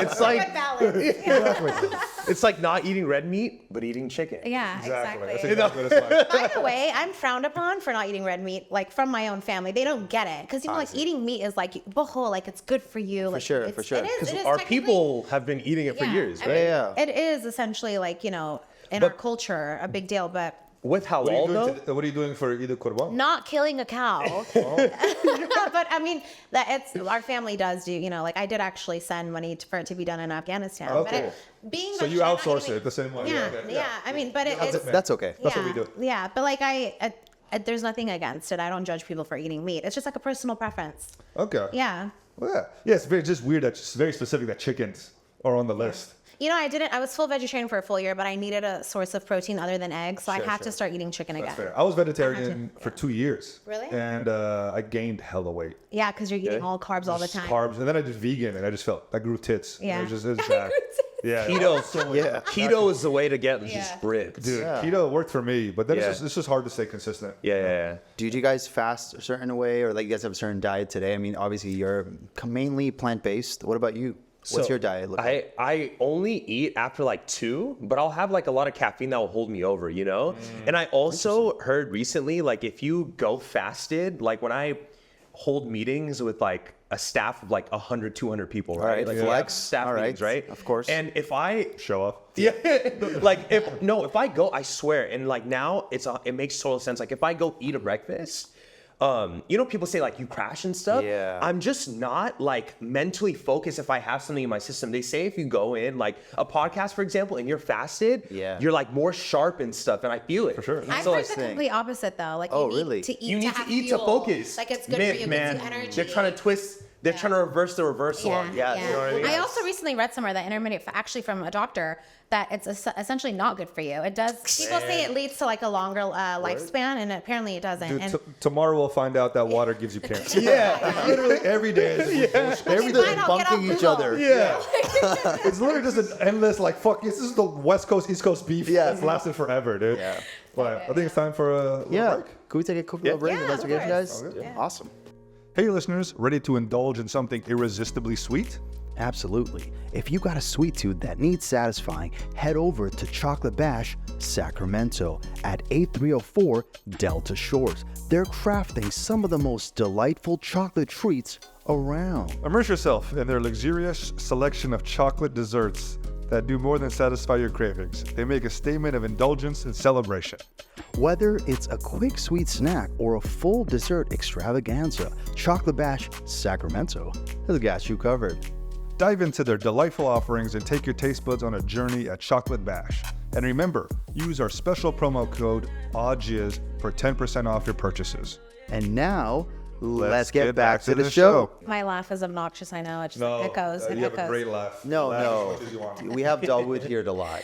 It's like Good balance. Exactly. it's like not eating red meat, but eating chicken. Yeah, Exactly. That's exactly. exactly what it's like. By the way, I'm frowned upon for not eating red meat, like from my own family. They don't get it because like eating meat is like boho, like it's good for you. Like, sure, it's- for sure. It is. Because It is our technically- people have been eating it for years, I right? mean, Yeah. It is essentially like in our culture a big deal, but With What are, you halal doing though. what are you doing for Eid al-Qurban? not killing a cow. But I mean, that it's our family does do. Like I did actually send money for it to be done in Afghanistan. Oh, but cool. Being So you vegetarian, outsource I mean, it the same way. Yeah, okay. yeah. I mean, but it's That's okay. That's what we do. Yeah, but like I there's nothing against it. I don't judge people for eating meat. It's just like a personal preference. Okay. Yeah. Well, yeah. Yeah, it's just weird that it's very specific that chickens are on the list. You know, I was full vegetarian for a full year, but I needed a source of protein other than eggs, so I had to start eating chicken again. Fair. I was vegetarian for 2 years. Really? And I gained hella weight. Yeah, because you're eating all carbs all the time. Carbs, and then I did vegan, and I grew tits. Yeah. It was bad. Yeah. Keto is the way to get just ripped. Dude, keto worked for me, but then it's just hard to stay consistent. Yeah. Do you guys fast a certain way, or like you guys have a certain diet today? I mean, obviously you're mainly plant-based. What about you? What's your diet look like? I only eat after like 2, but I'll have like a lot of caffeine that will hold me over, you know? And I also heard recently, like if you go fasted, like when I hold meetings with like a staff of like 100, 200 people, right? Like flex. staff meetings, right? Of course. And if I Show off. Yeah, like if I go, I swear, and like now it makes total sense. Like if I go eat a breakfast, you know, people say like you crash and stuff. Yeah. I'm just not like mentally focused if I have something in my system. They say if you go in like a podcast, for example, and you're fasted, you're like more sharp and stuff, and I feel it. For sure. I've heard the complete opposite though. Like you really? need to eat You need to eat to fuel. focus. Like it's good Myth, for you, man. gives you energy. They're trying to twist. They're trying to reverse the reversal. Yeah. You know what I mean? I also recently read somewhere that intermittent, actually from a doctor, that it's essentially not good for you. It does. People say it leads to like a longer lifespan, and apparently it doesn't. Dude, And tomorrow we'll find out that water gives you cancer. literally Every day. Every day fine, I'll get bunking off each Google. other. Yeah. It's literally just an endless, like, fuck, this is the West Coast, East Coast beef. Yeah. It's lasted forever, dude. Yeah. But I think it's time for a little break. Could we take a quick little break? Yeah, That's of okay for you guys? course. Yeah. Awesome. Hey, listeners, ready to indulge in something irresistibly sweet? Absolutely. If you got a sweet tooth that needs satisfying, head over to Chocolate Bash Sacramento at 8304 Delta Shores. They're crafting some of the most delightful chocolate treats around. Immerse yourself in their luxurious selection of chocolate desserts that do more than satisfy your cravings. They make a statement of indulgence and celebration. Whether it's a quick sweet snack or a full dessert extravaganza, Chocolate Bash Sacramento has got you covered. Dive into their delightful offerings and take your taste buds on a journey at Chocolate Bash. And remember, use our special promo code AwJiz for 10% off your purchases. And now, let's get back to the show. My laugh is obnoxious. I know. It just echoes. It you have a echoes. great laugh. No, Laugh no. as much as you want. We have Dauood here to lie.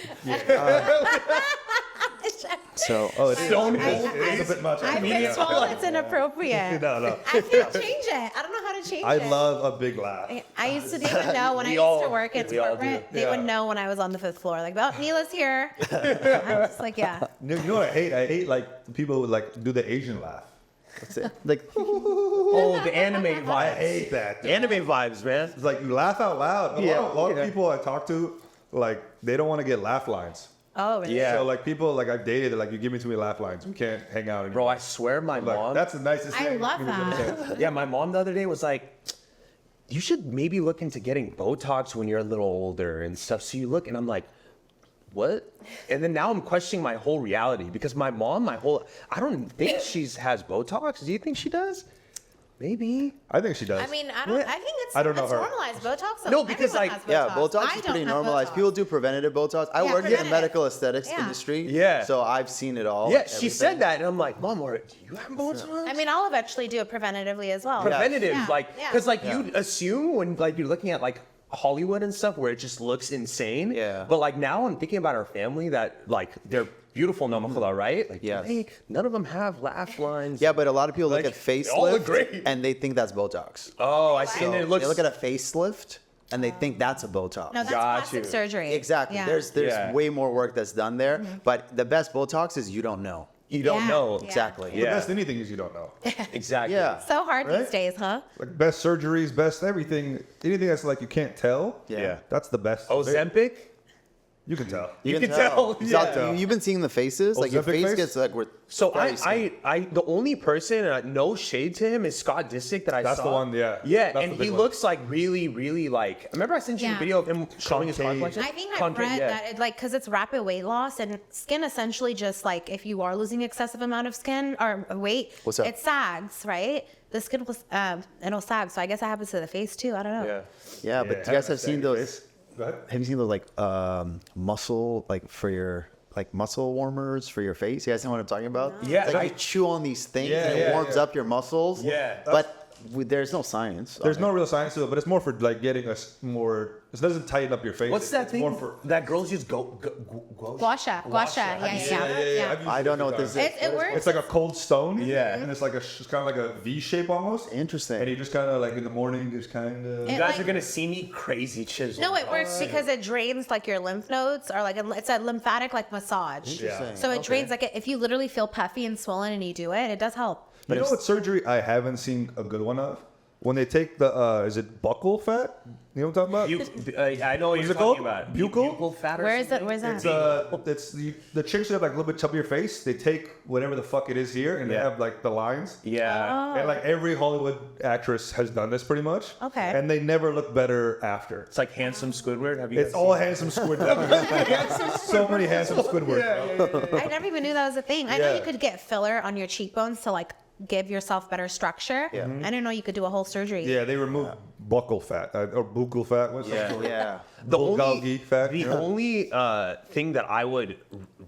So, It's a bit much. I've been told it's inappropriate. No. I can't change it. I don't know how to change I it. love a big laugh. I used to, they would know when I used to work at corporate, they would know when I was on the 5th floor. Like, oh, Nila's here. I'm just like, yeah. You know what I hate? I hate like people who like do the Asian laugh. that's it. Like, Oh, the anime vibes. I hate that. dude. Anime vibes, man. It's like you laugh out loud. A lot of people I talk to, like they don't want to get laugh lines. Oh, really? Yeah. So like people like I've dated, they're like, you give me too many laugh lines. We can't hang out anymore. Bro, I swear my Like, mom. that's the nicest I thing. love that. Yeah, my mom the other day was like, you should maybe look into getting Botox when you're a little older and stuff. So you look, and I'm like, what? And then now I'm questioning my whole reality because my mom, I don't think has Botox. Do you think she does? Maybe. I think she does. I mean, I think it's I don't know it's her. normalized. Botox. No, because, everyone like, has Botox. Botox I is don't pretty have normalized. Botox. People do preventative Botox. I Yeah, work in the preventative. medical aesthetics Yeah. industry. Yeah. So I've seen it all. Yeah, like, she everything. said that, and I'm like, Mom, do you have Botox? I mean, I'll eventually do it preventatively as well. Preventative, Yeah. like, Yeah. because like you assume when like you're looking at like Hollywood and stuff where it just looks insane. Yeah. But like now I'm thinking about our family that like they're beautiful, namakula, right? Like, Yes. hey, none of them have laugh lines. Yeah, but a lot of people Like, look at they all look facelift great. and they think that's Botox. Oh, I see. So And it looks. they look at a facelift and they think that's a Botox. No, that's Got plastic you. surgery. Exactly. Yeah. There's Yeah. way more work that's done there. But the best Botox is you don't know. you don't Yeah. know. Yeah. Exactly. The Yeah. best anything is you don't know. Exactly. Yeah. So hard Right? these days, huh? Like best surgeries, best everything. Anything that's like you can't tell. Yeah. That's the best. Ozempic? You can tell. You can tell. Exactly. Yeah. You've been seeing the faces. Like your Ozempic face face? gets like we're So very skinny. the only person, no shade to him, is Scott Disick that I saw. That's the one, yeah. Yeah, That's and the big he one. looks like really, really like. Remember I sent you Yeah. the video of him showing his Concave. complexion? I think I've Concave, read yeah. that it, like, because it's rapid weight loss and skin essentially just like if you are losing excessive amount of skin or weight, What's up? it sags, right? The skin will it'll sag. So I guess that happens to the face too. I don't know. Yeah. Yeah, but you guys have seen those. Go ahead. Have you seen those like muscle like for your like muscle warmers for your face? You guys know what I'm talking about? Yeah. It's like you chew on these things Yeah, and it yeah, warms yeah. up your muscles. Yeah. But there's no science. There's no real science to it, but it's more for like getting us more. It doesn't tighten up your face. What's that thing more for, that girls use? Gua sha. Yeah. I've I don't know what this is. It works. It's like a cold stone. Yeah. And it's like it's kind of like a V shape almost. Interesting. And you just kind of like in the morning, just kind of. You guys are gonna see me crazy chisel. No, it works because it drains like your lymph nodes, or like it's a lymphatic like massage. Interesting. So it drains like if you literally feel puffy and swollen and you do it, it does help. You know what surgery I haven't seen a good one of? When they take the, is it buccal fat? You know what I'm talking about? I know what you're talking about. Buccal? Fat or Where is it? something? Where's that? It's the chicks that have like a little bit chubby face. They take whatever the fuck it is here, and they have like the lines. Yeah. And like every Hollywood actress has done this pretty much. Okay. And they never look better after. It's like handsome Squidward. Have you? It's all handsome Squidward. So many handsome Squidward. I never even knew that was a thing. I know you could get filler on your cheekbones to like give yourself better structure. Yeah. I didn't know you could do a whole surgery. Yeah, they remove buccal fat or buccal fat. What's that? Yeah. The Bulgogi fat. The only thing that I would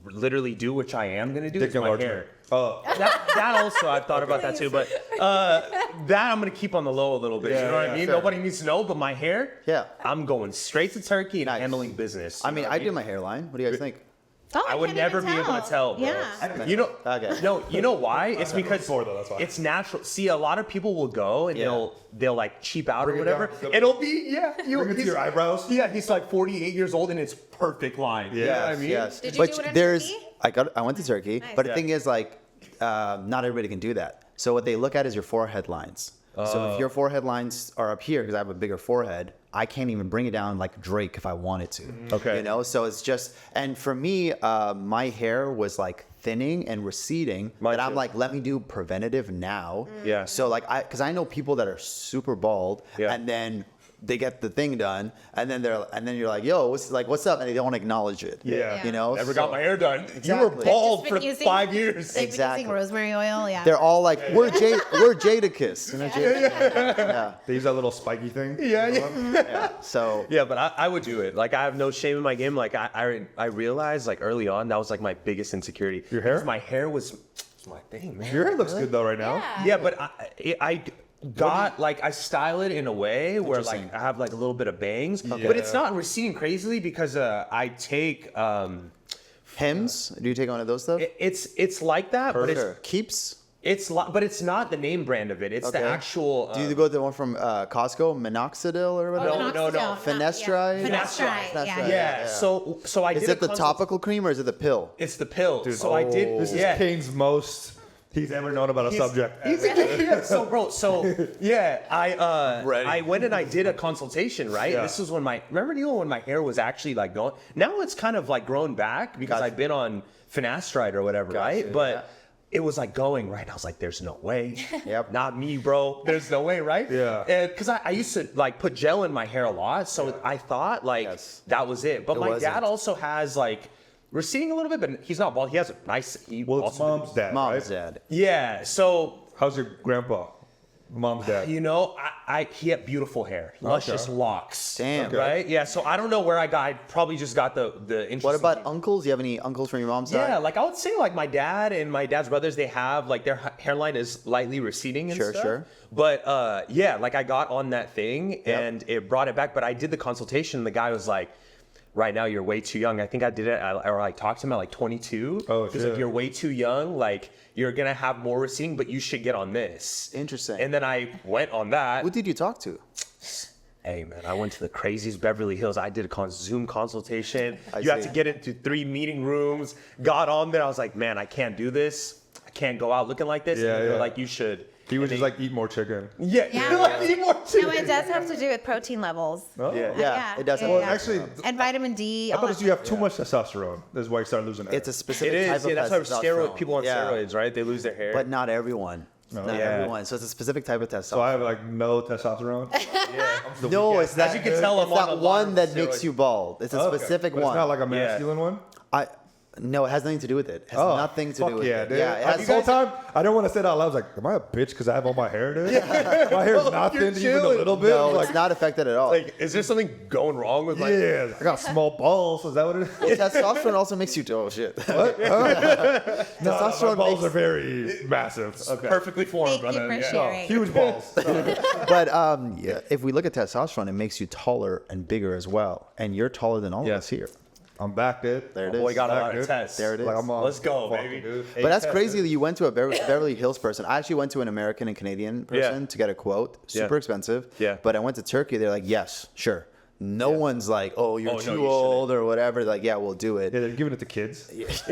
literally do, which I am gonna do, Dick is my enlargement. hair. Oh. That also, I've thought about that too, but that I'm gonna keep on the low a little bit. Yeah, you know what yeah, I mean? fair. Nobody needs to know, but my hair, Yeah. I'm going straight to Turkey and Nice. handling business. I mean, I did my hairline. What do you guys think? Oh, I would can't never even be able to tell, bro. Yeah. You know, Okay. no, you know why? It's because before, though, that's why. it's natural. See, a lot of people will go and they'll like cheap out Bring or it whatever. down. It'll be Bring it to your eyebrows. Yeah, he's like 48 years old and it's perfect line. You know what I mean? Yes. Did you But do it in there's, Turkey? I went to Turkey, Nice. but the Yeah. thing is, like, not everybody can do that. So what they look at is your forehead lines. So if your forehead lines are up here, because I have a bigger forehead, I can't even bring it down like Drake if I wanted to. Okay. You know, so it's just, and for me, my hair was like thinning and receding. Mine And I'm too. like, let me do preventative now. Yeah. So like, because I know people that are super bald, Yeah. and then they get the thing done, and then you're like, yo, what's up? And they don't acknowledge it. Yeah. You know, Never So got my hair done. You Exactly. were bald They've for just been 5 years. They've Exactly. been using rosemary oil. Yeah. They're all like, we're Jadakiss. You know, yeah. They use that little spiky thing. Yeah. So Yeah, but I would do it. Like I have no shame in my game. Like I realized like early on that was like my biggest insecurity. Your hair? Because my hair was my thing, man. Your hair looks good though right now. Yeah, but I got like I style it in a way where like I have like a little bit of bangs, but it's not receding crazily because I take Hims, do you take one of those stuff? it's like that, but Sure. Keeps. but it's not the name brand of it. It's the Okay. actual. Do you go to the one from Costco, minoxidil or whatever? No. Finasteride? Finasteride. Yeah. yeah. So I did Is it the topical cream or is it the pill? It's the pill. So I did. This is yeah. Kane's most he's ever known about a subject. Yeah, so bro, yeah, Ready. I went and I did a consultation, right? Yeah. This was remember Neil, when my hair was actually like going. Now it's kind of like grown back because Gotcha. I've been on finasteride or whatever, right? Gotcha, But yeah. it was like going right. I was like, there's no way. Yep. Not me, bro. There's no way, right? Yeah. Because I used to like put gel in my hair a lot, so I thought like Yes. that was it. But It my wasn't. dad also has like. Receding a little bit, but he's not bald. He has a nice. Well, it's mom's dad, Mom's right? dad. Yeah. So How's your grandpa? Mom's dad. you know, he had beautiful hair, luscious locks. Damn. Right? Yeah. So I don't know where I got. I probably just got the interesting. What about uncles? You have any uncles from your mom's side? Yeah, like I would say, like my dad and my dad's brothers, they have like their hairline is lightly receding and Sure, stuff. sure. But yeah, like I got on that thing and it brought it back. But I did the consultation. And the guy was like, right now you're way too young. I think I did it, or I talked to him at like 22. Oh, He's shit. like, you're way too young. Like you're gonna have more receding, but you should get on this. Interesting. And then I went on that. Who did you talk to? Hey man, I went to the craziest Beverly Hills. I did a Zoom consultation. I You had see. to get into 3 meeting rooms. Got on there. I was like, man, I can't do this. I can't go out looking like this. Yeah, and they were yeah. like, you should. He would And just like eat more chicken. yeah, Yeah. like, eat more No, chicken. it does have to do with protein levels. Oh. Yeah, it does. Yeah, Well, yeah. actually, And vitamin D. I all thought that it's you have too much testosterone. That's why you start losing hair. It's a It specific type is. of Yeah, that's why testosterone. people on Yeah. steroids, right? They lose their hair. But not everyone. Not Yeah. everyone. So it's a specific type of testosterone. so I have like no testosterone. No, it's that. As you can tell, it's I'm on that a lot one of that makes steroids. you bald. It's a Okay. specific But one. It's not like a masculine one. No, it has nothing to do with it. It has nothing to do with it. Dude. Yeah, it has This whole time, I don't want to say it out loud. I was like, am I a bitch because I have all my hair, dude? My hair's not You're thinned even a chilling. little bit. No, like, it's not affected at all. Like, is there something going wrong with like? yeah, I got small balls. Is that what it is? Testosterone also makes you. Oh shit. What? My Testosterone balls makes, are very massive. Perfectly formed, Thank you brother. for sharing. Huge balls. but yeah, if we look at testosterone, it makes you taller and bigger as well, and you're taller than all of us here. I'm back, dude. There it is. Boy, got a Back, lot of dude. tests. There it is. Like, I'm on Let's go, fucking, baby. dude. But that's crazy that you went to a Beverly Hills person. I actually went to an American and Canadian person to get a quote. Super expensive. Yeah. But I went to Turkey. They're like, yes, sure. No one's like, oh, you're Oh, no, too you old or whatever. Like, yeah, we'll do it. Yeah, they're giving it to kids. Just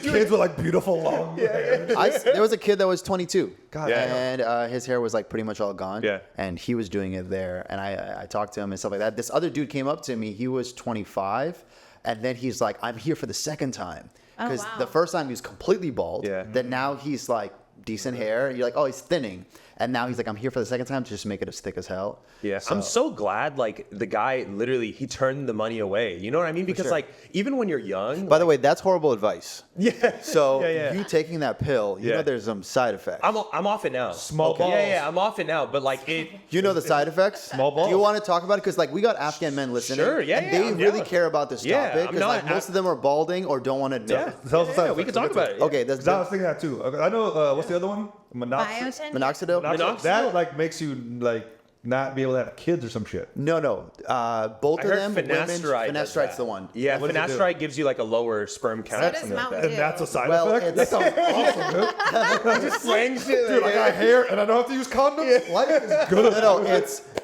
kids with like beautiful long hair. There was a kid that was 22. God, and his hair was like pretty much all gone. Yeah. And he was doing it there. And I talked to him and stuff like that. This other dude came up to me. He was 25. And then he's like, I'm here for the second time. Because the first time he was completely bald. Yeah. Then now he's like decent hair. You're like, oh, he's thinning. And now he's like, I'm here for the second time to just make it as thick as hell. Yeah, I'm so glad. Like the guy, literally, he turned the money away. You know what I mean? Because like even when you're young. By the way, that's horrible advice. Yeah. So Yeah. you taking that pill, you know there's some side effects. I'm off it now. Small balls. Yeah, I'm off it now. But like it. You know the side effects? Small balls. Do you want to talk about it? Because like we got Afghan men listening. Sure, yeah, and yeah, they I'm really down. care about this Yeah, topic. I'm Because not- like most of them are balding or don't want to admit it. Tell us the side We can effects. talk about it. Okay, that's 'Cause I was thinking that too. Okay, I know. What's the other one? Biotin? minoxidil. Minoxidil? That like makes you like not be able to have kids or some shit. No. Both I of heard them. finasteride. does Finasterite's that. the one. Yeah, What does it do? finasteride gives you like a lower sperm count. So does something like Mountain that. Dew. And that's a side Well, effect? That sounds awesome, dude. Just slang shit. Dude, I got hair and I don't have to use condoms? Life is good. No,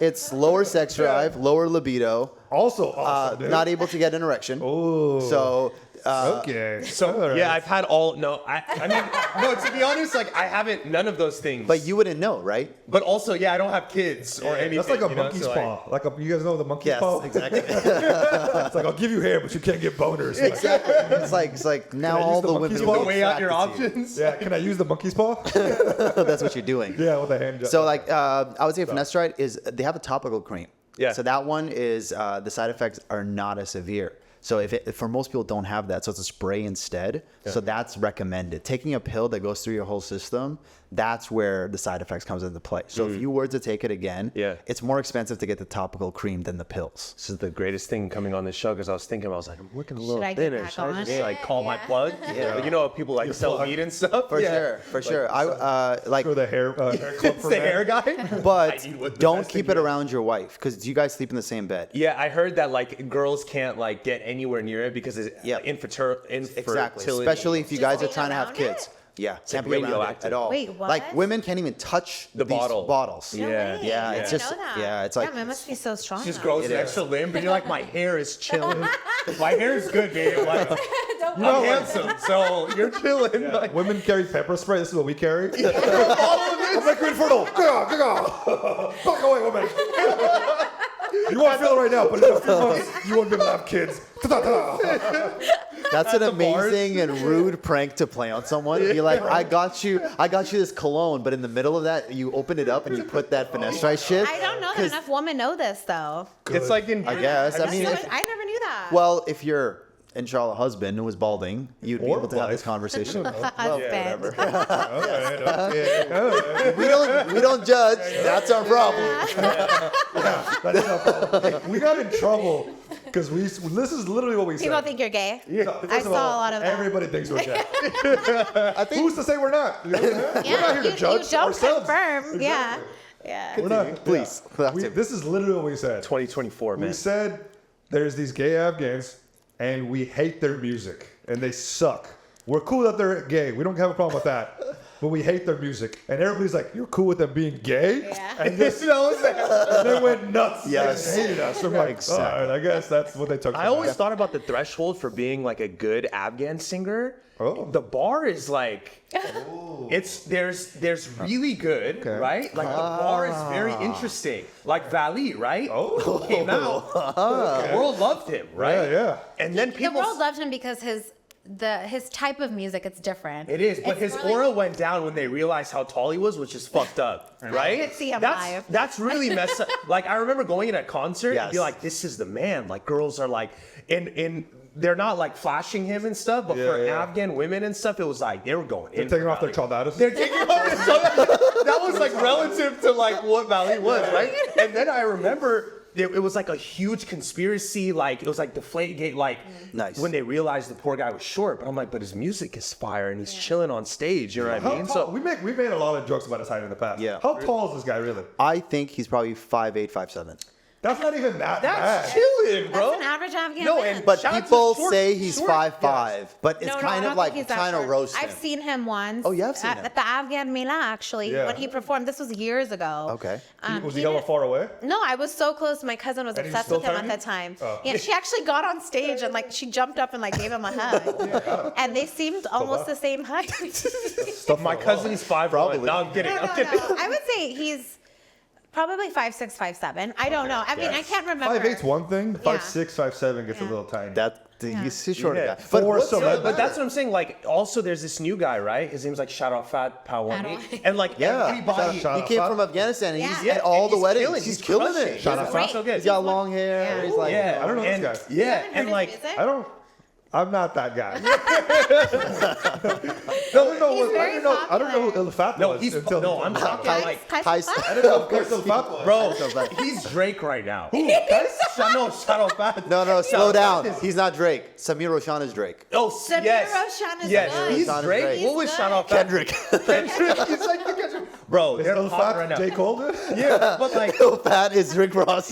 it's lower sex drive, lower libido, Also awesome, dude. not able to get an erection. Oh. So Okay. So All right. yeah, I've had all. No, I mean, no. To be honest, like I haven't none of those things. but you wouldn't know, right? But also, yeah, I don't have kids or anything. That's like a you know, monkey's so, paw. Like you guys know the monkey's Yes, paw? exactly. It's like I'll give you hair, but you can't get boners. Like, Exactly. It's like now I use all the the monkey's women paw? will Like, be weigh out your attracted to you. options. yeah, can I use the monkey's paw? That's what you're doing. Yeah, with a hand job. So like I would say finasteride is they have a topical cream. Yeah. So that one is the side effects are not as severe. So if for most people don't have that, so it's a spray instead. So that's recommended. Taking a pill that goes through your whole system, that's where the side effects comes into play. So if you were to take it again, it's more expensive to get the topical cream than the pills. This is the greatest thing coming on this show because I was thinking, I was like, I'm working a little Should I get thinner. back Should I on just it? like call my plug? Yeah. Like, you know, people like sell plug. meat and stuff. For sure. I like, Go to the hair club It's for the men. hair guy. but I need what the don't best keep thing it is. around your wife because you guys sleep in the same bed. Yeah, I heard that like girls can't like get anywhere near it because it's infertility. Exactly. Especially if you guys are being trying to have around kids. it? Yeah, can't like be around it radioactive. at all. Wait, what? Like women can't even touch The these bottle. bottles. No Yeah. way. Yeah, I it's didn't just- know that. yeah, it's like- Damn, it must be so strong. just though. grows It an is. extra limb, but you're like, my hair is chilling. My hair is good, babe. Like, I'm handsome, so you're chilling. Yeah. Like, Women carry pepper spray. This is what we carry. I'm like infertile. Fuck away, woman. You won't feel it right now, but in a few months, you won't be able to have kids. That's an the bars. amazing and rude prank to play on someone. You're like, I got you this cologne, but in the middle of that, you open it up and you put that finasteride shit. I don't know that enough women know this though. it's like in. I guess. I mean, I never knew that. well, if your inshallah husband who was balding, you'd be Or able to have this wife. conversation. Husband. We don't judge. That's our problem. That's no problem. We got in trouble because this is literally what we said. People think you're gay. No, first I of saw all, a lot of that. Everybody thinks we're gay. Who's to say we're not? We're not here to judge you don't ourselves. confirm. Yeah. Yeah. We're not. Please. This is literally what we said. 2024, man. We said there's these gay Afghans and we hate their music and they suck. We're cool that they're gay. We don't have a problem with that. But we hate their music. And everybody's like, you're cool with them being gay? Yeah. And this and they went nuts. Yes. They hated us. I'm like, Exactly. all right, I guess that's what they took. I from always that. thought about the threshold for being like a good Afghan singer. Oh. The bar is like, there's really good, right? Like the bar is very interesting. Like Vali, right? Oh. Came out. The world loved him, right? Yeah. And then The people. world loved him because his type of music, it's different. It is, but It's his more aura like- went down when they realized how tall he was, which is fucked up, right? I could see him that's, live. That's really messed up. Like, I remember going in a concert and be Yes. like, this is the man. Like, girls are like, in they're not like flashing him and stuff, but for Afghan women and stuff, it was like, they were going in. They're taking off their Valley. chaldadas. They're taking off their chaldadas. That was like relative to like what Valley was, right? And then I remember it was like a huge conspiracy, like it was like Deflategate, like Nice. when they realized the poor guy was short. But I'm like, but his music is fire and he's chilling on stage. You know what I mean? So we made a lot of jokes about his height in the past. Yeah. How tall is this guy really? I think he's probably 5'8", 5'7". That's not even that That's bad. chilling, bro. That's an average Afghan No, man. and But shout out to people short- say he's short- 5'5", but it's No, I kind don't of like think he's that trying to short. roast him. I've seen him once. Oh, you have seen him? At the Afghan Mela, actually, Yeah. when he performed. This was years ago. Okay. Was he hella far away? No, I was so close. My cousin was And he's obsessed still with him at tiny? the time. Oh. Yeah, she actually got on stage and like she jumped up and like gave him a hug. And they seemed almost the same height. My cousin's 5'1". Probably. No, I'm kidding. No, I'm no, kidding. no. I would say he's probably 5'6", 5'7". I don't know. I mean, I can't remember. 5'8's one thing. 5'6", 5'7" gets a little tiny. He's a short Yeah. guy. For what's some- the- But that's what I'm saying. Like, also, there's this new guy, right? His name's like Shadow Fat Pawani, Pawani. and like Yeah. everybody. Shout he out came Fat. from Afghanistan. And he's Yeah. at all and the he's weddings. killing. He's killing crushing. it. Shout out He's Fat. so good. He's got long hair. Yeah. He's like, Yeah, I don't know this and, guy. Yeah, Heard and his like music? I'm not that guy. He's very I don't know who Il Fat no, was he's until no. I'm talking like, Tyson. I don't know who Il Fat was. bro. He's Drake right now. No, Shadow Fat. No, slow down. He's not Drake. Samir Roshan is Drake. Oh, Samir yes. Roshan is yes, good. he's Roshan is Drake. Drake. What was He's Shadow good. Fat? Kendrick. He's like the Kendrick. Bro, Is they're Il hot Fat right now. Jake Holden? Yeah, but like, Il Fat is Rick Ross.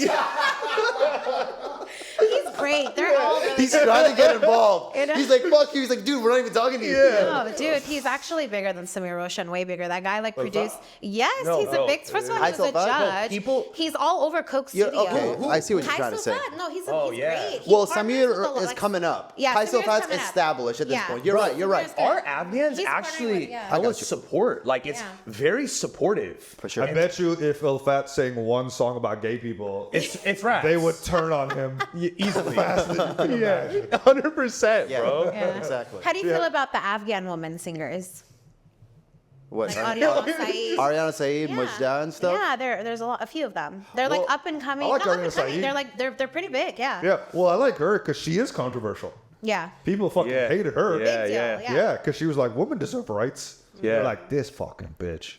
He's great. They're all really He's trying to get involved. You know? He's like, fuck you. He's like, dude, we're not even talking to you. No, dude, he's actually bigger than Samir Roshan, way bigger. That guy like produced. Yes, No, he's a no. big. First of all, I he was a saw that. judge. people- He's all over Coke Yeah, Studio. okay. I see what you're trying to say. No, he's Oh, he's yeah. great. He Well, partners with Samir the is like- coming up. Yeah, Kaiso Samir's Fat's coming up. established at this Yeah. point. You're right. You're right. Samir's good. our Afghans He's partnering actually with- yeah. hella I got you. support. Like, it's Yeah. very supportive. For sure. I bet you if Il Fat sang one song about gay people, It's rap. they would turn on him easily. faster than you can imagine. 100%, Yeah. bro. Yeah. Exactly. How do you feel about the Afghan woman singers? What? Like Ariana Saeed. Ariana Saeed, Mujda and stuff? Yeah, there's a few of them. They're Well, like up and coming. I like Not up Ariana and coming. Saeed. They're like they're pretty big. Yeah. Yeah, well, I like her because she is controversial. Yeah. People fucking Yeah. hated her. Yeah, Big deal, yeah. Yeah, because she was like, women deserve rights. Yeah. They're like, this fucking bitch.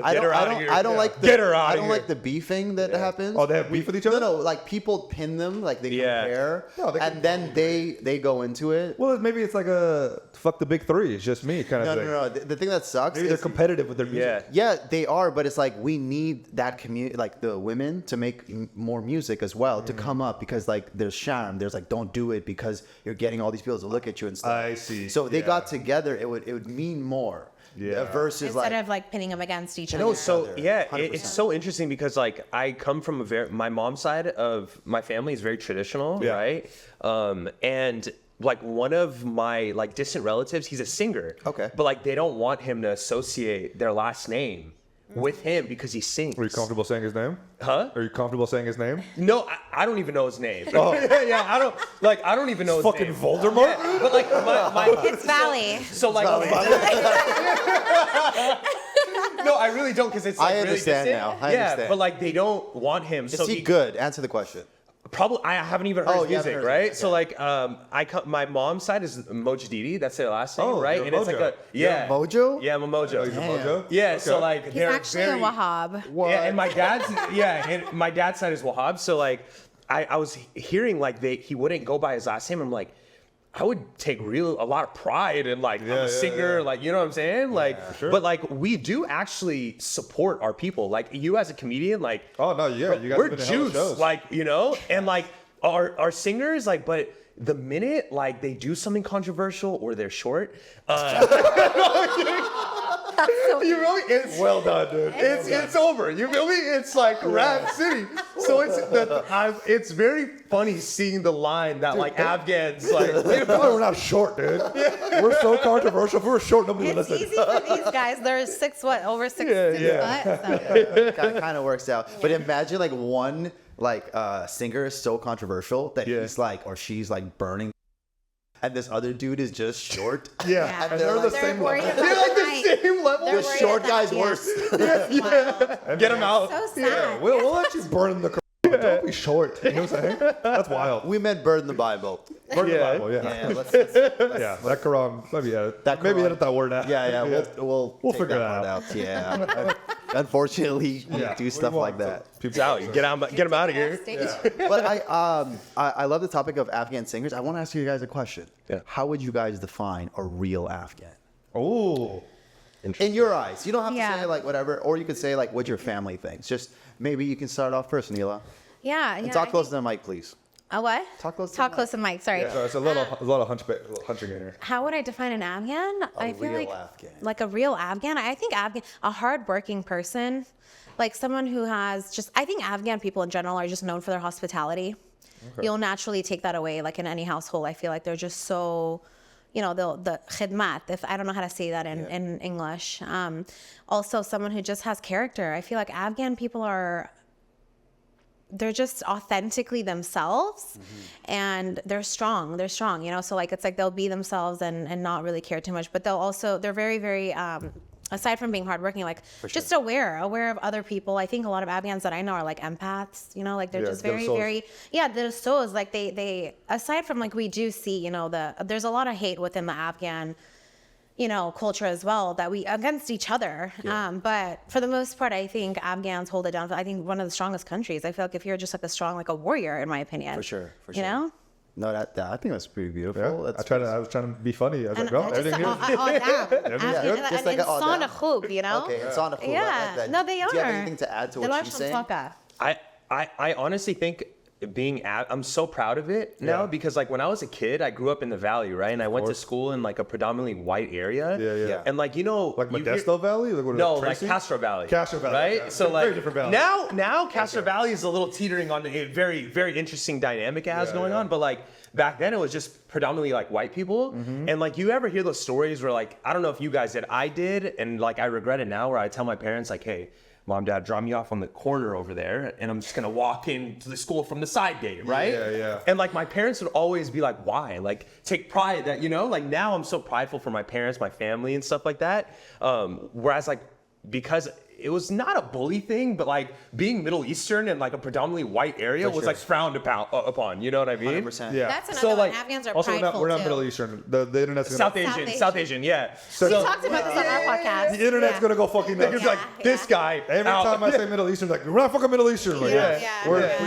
I Get her outta don't, here. I don't like the, Get her outta I don't here. like the beefing that happens. Oh, they have beef with each other? No, like people pin them, like they Yeah. compare, No, they and then they go into it. Well, maybe it's like a fuck the big three. It's just me kind of thing. No. The thing that sucks Maybe they're is competitive with their music. Yeah. yeah, they are, but it's like we need that community, like the women, to make more music as well to come up because like there's charm, there's like don't do it because you're getting all these people to look at you and stuff. I see. So they Yeah. got together, it would mean more. Yeah. Versus Instead like of like pinning them against each other. No, so other, yeah, 100%. it's so interesting because like I come from my mom's side of my family is very traditional, Yeah. right? And like one of my like distant relatives, he's a singer. Okay. But like they don't want him to associate their last name with him because he sings. Are you comfortable saying his name? Huh? Are you comfortable saying his name? No, I don't even know his name. yeah, I don't even know his Fucking name. Voldemort? Yeah, but like my It's Valley. so like no, I really don't because it's like I really understand distant. now. I yeah, understand. but like they don't want him. is So he good? Answer the question. Probably, I haven't even heard Oh, his you haven't music, heard right? his So like, my mom's side is Mojdidi. That's their last name, Oh, right? you're And it's like Mojo. a yeah, Mojo? Yeah, I'm a Mojo. Oh, he's a Mojo? Yeah, so Okay. like He's they're actually very, a Wahhab. Yeah, and my dad's side is Wahhab. So like, I was hearing like he wouldn't go by his last name. I'm like, I would take a lot of pride in like I'm a singer, like you know what I'm saying, like. sure. But like we do actually support our people. Like you as a comedian, like Oh, no, yeah. You guys we're have been in hella juice, shows. like you know, and like our singers, like, but the minute like they do something controversial or they're short, you really it's Well done, dude. it's over. You feel me? It's like Rap City. So it's very funny seeing the line that like Afghans like. No, we're not short, dude. We're so controversial. If we were short, nobody would It's listen. easy for these guys. They're over 6 foot. So. Kind of works out. But imagine like one singer is so controversial that he's like or she's like burning, and this other dude is just short. Yeah, and they're the same level. They're like the same level. The short guy's worse. Get him out. So sad. Yeah, we'll let you burn the. Don't be short. You know what I'm saying? That's wild. We meant burn the Bible. Burn the Bible. Yeah. Yeah, let's Yeah, that Quran. Maybe edit. That Maybe Quran. edit that word out. Yeah, we'll take figure that that part out. Yeah. Unfortunately, we do stuff like that. It's out. Get him out of here. But I love the topic of Afghan singers. I want to ask you guys a question. Yeah. How would you guys define a real Afghan? Oh. In your eyes. You don't have to Yeah. say like whatever, or you could say like what your family thinks. Just maybe you can start off first, Nila. Yeah. And talk close to the mic, please. A what? Talk close to Talk the close to the mic. Sorry. So it's a lot of hunching in here. How would I define an Afghan? I feel real like Afghan. like a real Afghan. I think a hardworking person, like someone who has just. I think Afghan people in general are just known for their hospitality. Okay. You'll naturally take that away, like in any household. I feel like they're just so. The khidmat, if I don't know how to say that in English. Also, someone who just has character. I feel like Afghan people they're just authentically themselves, and they're strong. So like, it's like they'll be themselves and not really care too much, but they're very, very, aside from being hardworking, like just aware of other people. I think a lot of Afghans that I know are like empaths, like they're just very, very, they're souls. Like they, aside from like, we do see, there's a lot of hate within the Afghan, culture as well that we against each other. But for the most part, I think Afghans hold it down. I think one of the strongest countries. I feel like if you're just like a warrior, in my opinion. For sure. No, I think that's pretty beautiful. Yeah. I was trying to be funny. I was like, oh, everything here. Just like insana khub, Okay, insana khub. Yeah. I like that. No, they are. Do you have anything to add to what she's saying? I honestly think I'm so proud of it now because like when I was a kid, I grew up in the valley, right? And I went to school in like a predominantly white area. Yeah. And like, like Modesto Valley? Like, no, like Castro Valley. Castro Valley. Right? Yeah. So like very different valley. now Castro Valley is a little teetering on a very, very interesting dynamic it has going on. But like back then it was just predominantly like white people. And like you ever hear those stories where like, I don't know if you guys did, I did. And like, I regret it now where I tell my parents like, hey, Mom, Dad, drop me off on the corner over there, and I'm just gonna walk into the school from the side gate, right? Yeah. And like my parents would always be like, "Why?" Like take pride that like now I'm so prideful for my parents, my family, and stuff like that. Whereas like because it was not a bully thing, but like being Middle Eastern in like a predominantly white area was like frowned upon. You know what I mean? 100%. Yeah. That's another So, one. like, Afghans are Also, prideful we're not too. Middle Eastern. The internet's gonna South Asian, yeah. We talked about this on our podcast. The internet's gonna go fucking They're nuts. gonna be like, this guy. Every time I say Middle Eastern, like we're not fucking Middle Eastern. Like,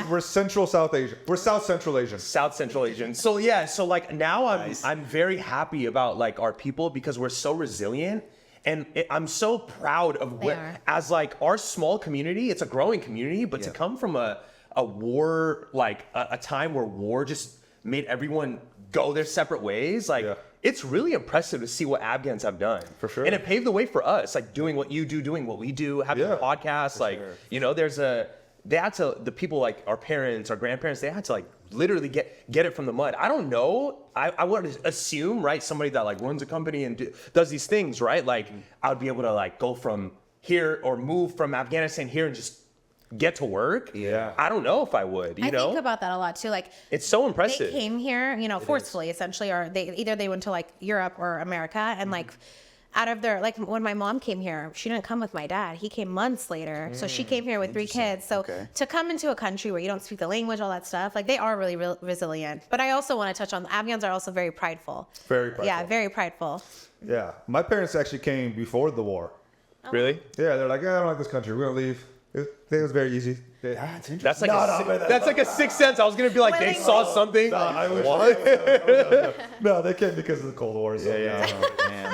we're Central South Asian. We're South Central Asian. South Central Asian. So like now I'm very happy about like our people because we're so resilient. And I'm so proud of as like our small community, it's a growing community, but to come from a war, like a time where war just made everyone go their separate ways, like it's really impressive to see what Afghans have done. For sure. And it paved the way for us, like doing what you do, doing what we do, having a podcast, like, they had to, the people like our parents, our grandparents, they had to like literally get it from the mud. I don't know. I would assume, right, somebody that like runs a company and does these things, right? Like I would be able to like go from here or move from Afghanistan here and just get to work. Yeah. I don't know if I would, you know? I think about that a lot too. Like it's so impressive. They came here, forcefully essentially, or they went to like Europe or America and like out of their, like when my mom came here, she didn't come with my dad. He came months later. So she came here with 3 kids. So to come into a country where you don't speak the language, all that stuff, like they are really resilient. But I also want to touch on the Afghans are also very prideful. Very prideful. Yeah, very prideful. Yeah. My parents actually came before the war. Really? Yeah, they're like, I don't like this country. We're gonna leave. It was very easy. That's like a sixth sense. I was gonna be like, they saw something. No, they came because of the Cold War. So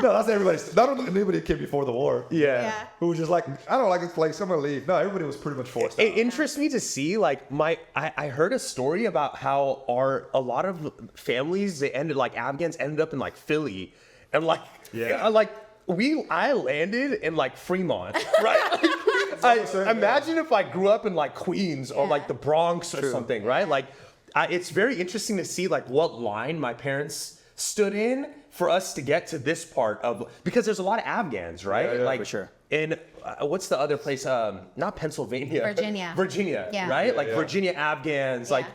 no, that's everybody. Not anybody came before the war. Yeah. Who was just like, I don't like this place. I'm gonna leave. No, everybody was pretty much forced out. It interests me to see like I heard a story about how a lot of families Afghans ended up in like Philly, and like I landed in like Fremont, right? Imagine if I grew up in like Queens or like the Bronx or something, right? Like it's very interesting to see like what line my parents stood in for us to get to this part of, because there's a lot of Afghans, right? Yeah, like for sure. in what's the other place? Not Pennsylvania. Virginia, Yeah. right? Virginia Afghans, like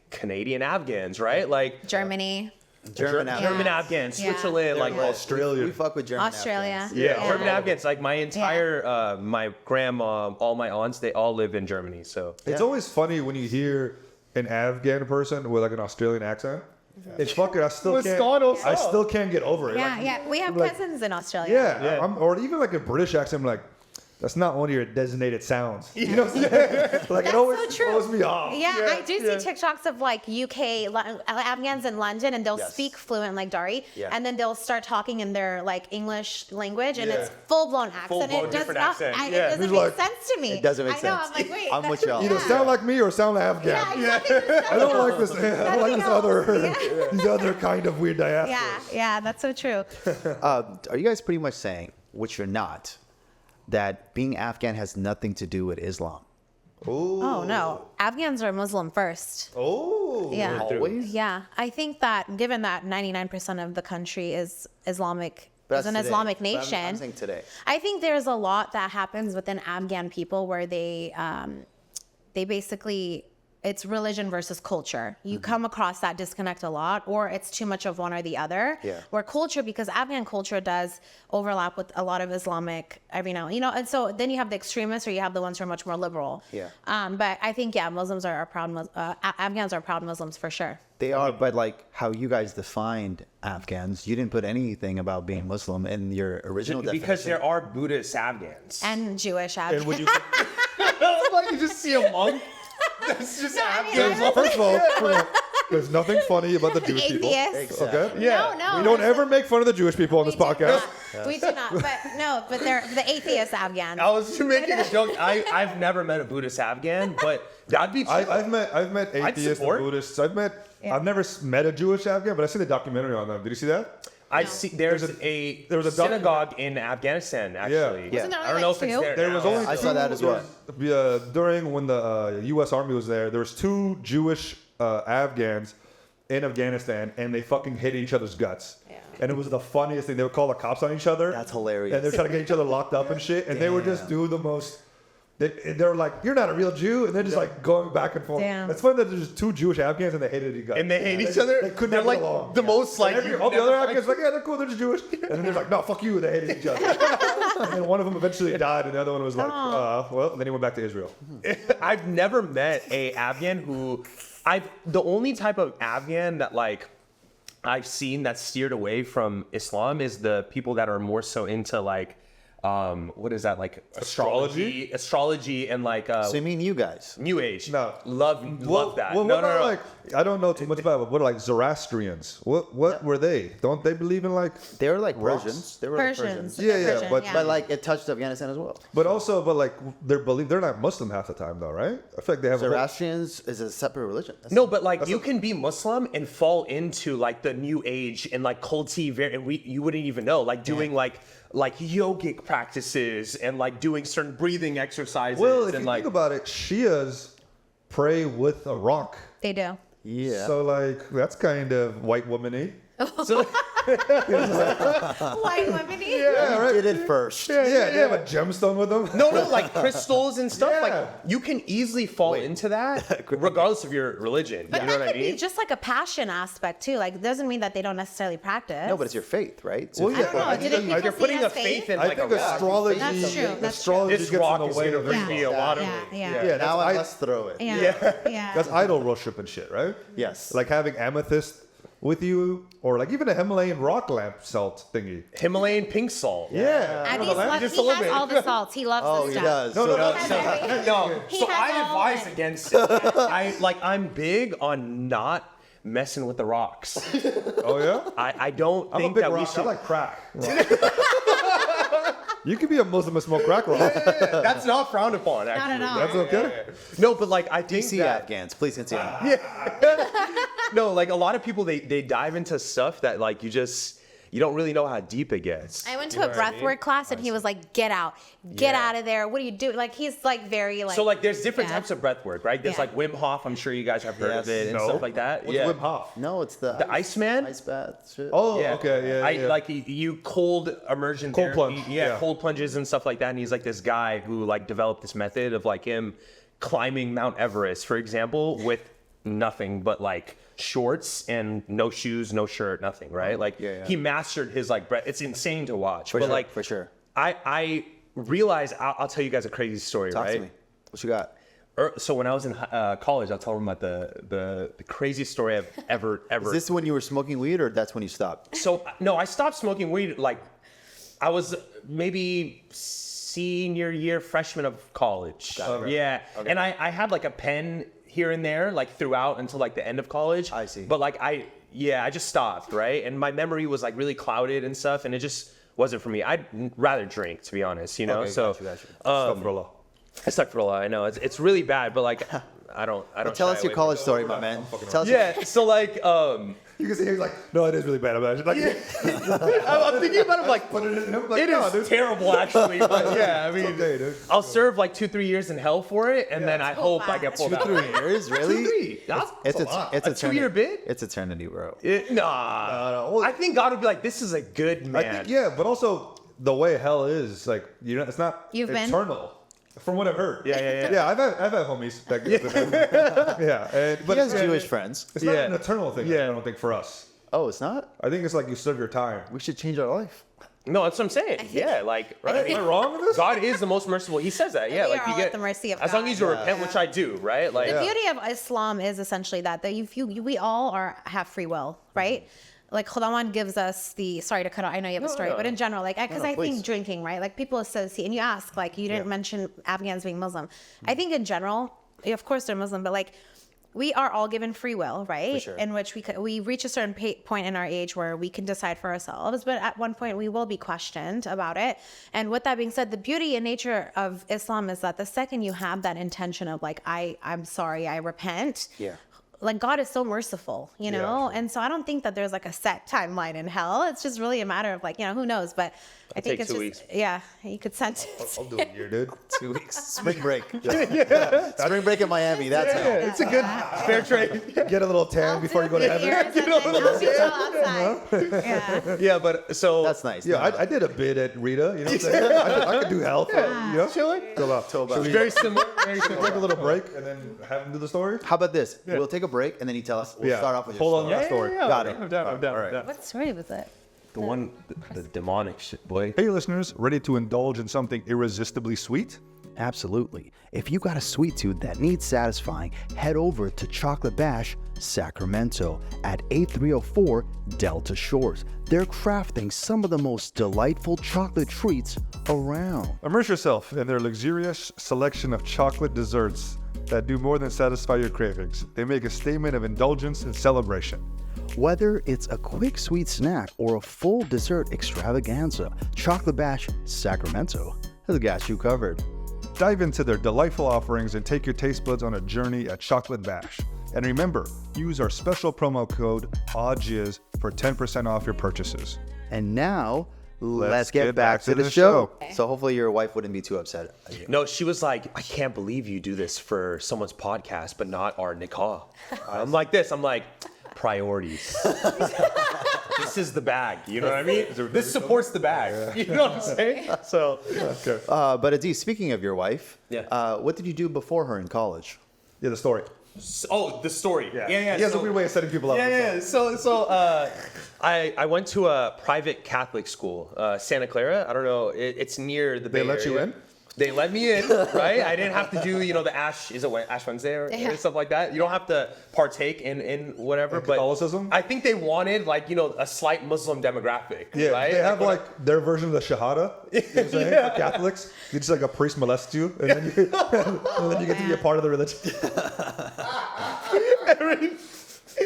Canadian Afghans, right? Like Germany. German Afghans, Switzerland, like Australia. We fuck with German Australia. Afghans. Yeah, German Afghans. Like my entire, my grandma, all my aunts, they all live in Germany. So It's always funny when you hear an Afghan person with like an Australian accent. It's fucking. I still can't get over it. Yeah, Like, yeah. We have like, cousins in Australia. Yeah, or even like a British accent. I'm like, that's not one of your designated sounds. You know what I'm saying? Like it always so true. throws me off. Yeah, I do see TikToks of like UK Afghans in London, and they'll speak fluent like Dari, and then they'll start talking in their like English language, and it's full blown accent. Full-blown It does different not. accent. It doesn't It's make like- sense to me. It doesn't make I know. sense. I'm like, wait. I'm with y'all. Either sound like me or sound like Afghan. Yeah, exactly. I don't like this. I don't like this other, Yeah. these other kind of weird diasporas. Yeah, that's so true. Are you guys pretty much saying, which you're not, that being Afghan has nothing to do with Islam? Oh no, Afghans are Muslim first. Oh, Yeah. Always? Yeah, I think that given that 99% of the country is Islamic, But is that's an today. Islamic But I'm nation. saying today. I think there's a lot that happens within Afghan people where they basically, it's religion versus culture. You come across that disconnect a lot, or it's too much of one or the other. Yeah. Where culture, because Afghan culture does overlap with a lot of Islamic every now, and so then you have the extremists, or you have the ones who are much more liberal. Yeah. But I think Muslims are proud. Afghans are proud Muslims for sure. They are, but like how you guys defined Afghans, you didn't put anything about being Muslim in your original definition. because there are Buddhist Afghans. And Jewish Afghans. And would you? like you just see a monk. That's just Afghans. First of all, there's nothing funny about the Jewish people. Atheists. Okay. No. We don't ever make fun of the Jewish people on this podcast. We do not. But they're the atheist Afghans. I was making a joke. I've never met a Buddhist Afghan, but that'd be chill. I've met atheists and support. Buddhists. I've never met a Jewish Afghan, but I seen the documentary on them. Did you see that? I see. There's a synagogue in Afghanistan, actually. Yeah. Wasn't there I don't only know like if it's two? there. There was only I saw that as well. During when the U.S. Army was there was 2 Jewish Afghans in Afghanistan, and they fucking hit each other's guts. Yeah. And it was the funniest thing. They would call the cops on each other. That's hilarious. And they're trying to get each other locked up and shit. And they would just do the most. They're like, "You're not a real Jew," and they're just like going back and forth. Damn. It's funny that there's 2 Jewish Afghans and they hated each other. And they hate each other. They couldn't They're get like along. the most like. And all the other Afghans like, yeah, they're cool, they're just Jewish. And then they're like, no, fuck you. They hated each other. And then one of them eventually died, and the other one was like, well, and then he went back to Israel. I've never met a Afghan who, the only type of Afghan that like I've seen that's steered away from Islam is the people that are more so into like, what is that, like astrology and like So you mean you guys? New Age. No. love that. Well, no, what no, about, no. like, I don't know too much about it, but what are like Zoroastrians? What were they? Don't they believe in like? They were like Rocks? Persians. They were like Persians. Persians. Yeah, Persian, but But like it touched Afghanistan as well. But like they're not Muslim half the time though, right? I feel like they have. Zoroastrians is a separate religion. That's No, but like you can be Muslim and fall into like the New Age and like culty, and you wouldn't even know, like doing like yogic practices and like doing certain breathing exercises. Well, if and you like think about it, Shias pray with a rock. They do. Yeah. So like that's kind of white womany. so, White women. Yeah, right. did it first. Yeah, they have a gemstone with them. no, like crystals and stuff. Yeah. Like you can easily fall into that regardless of your religion. But you know that what I could mean? be just like a passion aspect too. Like, it doesn't mean that they don't necessarily practice. No, but it's your faith, right? So Well, I don't know. I Did think- it You're people putting see a it as faith in I like think a rock. astrology. That's true. That's Astrology This gets rock in is the way gonna of bring me a lot of. Yeah. now that's let's throw it. Yeah. That's idol worship and shit, right? Yes. Like having amethyst with you, or like even a Himalayan rock lamp salt thingy. Himalayan pink salt. Yeah. And You know, the lamp- he has all the salts. He loves Oh, this he stuff. does. No, So- no, No, He so has I all advise it. against it. I'm big on not messing with the rocks. Oh yeah. I don't I'm a think big that we rock. should. I like crack. You could be a Muslim and smoke crack rock. That's not frowned upon, actually. Not at all. That's okay. No, but like I think DC that Afghans, please continue. no, like a lot of people they dive into stuff that like you don't really know how deep it gets. I went to a breathwork class and he was like, "Get out of there. What are you doing?" Like, he's like very like. So like there's different types of breath work, right? There's Yeah. like Wim Hof. I'm sure you guys have heard of Yes. it and No. stuff like that. What's yeah. Wim Hof? No, it's the Iceman? ice bath shit. Oh, Yeah. okay, yeah. Like you cold immersion Cold therapy. plunge, yeah. Cold plunges and stuff like that. And he's like this guy who like developed this method of like him climbing Mount Everest, for example, with nothing but like shorts and no shoes, no shirt, nothing, right? Like he mastered his like breath. It's insane to watch. For but sure, like for sure. I realized I'll tell you guys a crazy story, Talk right? to me. What you got? So when I was in college, I'll tell them about the craziest story I've ever. Is this when you were smoking weed, or that's when you stopped? So no, I stopped smoking weed like I was maybe senior year, freshman of college. Yeah, and I had like a pen here and there like throughout until like the end of college. I see. But like I just stopped, right? And my memory was like really clouded and stuff, and it just wasn't for me. I'd rather drink, to be honest, you know. Okay, so Astaghfirullah. Astaghfirullah, I know it's really bad, but like I don't. Tell us shy your away college from story, my man. Tell us. it. Yeah, so like You can see he's like, no, it is really bad. I'm like, I'm thinking about it like, it is terrible actually, but yeah, I mean, okay, dude. I'll serve like 2-3 years in hell for it, and then I hope I get pulled out. 2-3 years, really? 2-3. That's a lot. It's A 2-year bid? It's eternity, bro. Nah. Well, I think God would be like, this is a good man. I think, yeah, but also the way hell is, like, you know, it's not You've been? eternal. From what I've heard. Yeah. Yeah, I've had homies that but He has Jewish friends. it's not an eternal thing, I don't think, for us. Oh, it's not? I think it's like you serve your time. We should change our life. No, that's what I'm saying. Yeah, like, right? Am I wrong with this? God is the most merciful. He says that. Yeah, We like are you all get at the mercy of as long God. as you repent, which I do, right? Like, The beauty of Islam is essentially that we all have free will, right? Like Khudawan gives us sorry to cut out, I know you have a story, but in general, like, because I please. think drinking, right? Like people associate, and you ask, like, you didn't mention Afghans being Muslim. I think in general, of course they're Muslim, but like, we are all given free will, right? sure. In which we reach a certain point in our age where we can decide for ourselves, but at one point we will be questioned about it. And with that being said, the beauty and nature of Islam is that the second you have that intention of like, I'm sorry, I repent. Yeah. Like God is so merciful, you know? And so I don't think that there's like a set timeline in hell. It's just really a matter of like, you know, who knows? But I think take it's 2 just, weeks. yeah, you could sentence. I'll do a year, dude. 2 weeks. Spring break. Spring break in Miami. That's how. it's a good fair trade. Get a little tan before you go to heaven. Yeah. Yeah, but so That's nice. Yeah, I did a bid at Rita. You know what I'm saying? I could do health. You know? chilling. Should we Very similar. Very similar. take a little break and then have him do the story? How about this? We'll take a break and then you tell us. We'll start off with your Hold on story. that story. Got it. I'm down. I'm down. All I'm down. What story was it? The one, the demonic shit, boy. Hey, listeners, ready to indulge in something irresistibly sweet? Absolutely. If you got a sweet tooth that needs satisfying, head over to Chocolate Bash Sacramento at 8304 Delta Shores. They're crafting some of the most delightful chocolate treats around. Immerse yourself in their luxurious selection of chocolate desserts that do more than satisfy your cravings. They make a statement of indulgence and celebration. Whether it's a quick sweet snack or a full dessert extravaganza, Chocolate Bash Sacramento has got you covered. Dive into their delightful offerings and take your taste buds on a journey at Chocolate Bash. And remember, use our special promo code AwJiz for 10% off your purchases. And now, Let's get back to the show. So hopefully your wife wouldn't be too upset. No, she was like, I can't believe you do this for someone's podcast, but not our nikah. I'm like this. I'm like, priorities. This is the bag. You know what I mean? This supports the bag. You know what I'm saying? So, But Adise, speaking of your wife, Yeah. what did you do before her in college? Yeah, the story. oh, the story. Yeah. He has a weird way of setting people up. Yeah. So I went to a private Catholic school, Santa Clara. I don't know. It's near the Bay They let you Area. in? They let me in, right? I didn't have to do, the Ash Wednesday or stuff like that. You don't have to partake in whatever. But Catholicism? I think they wanted a slight Muslim demographic, Yeah, right? they have their version of the Shahada. You know what I'm saying? For Catholics, you just like a priest molest you, and then you, and then you get to be a part of the religion.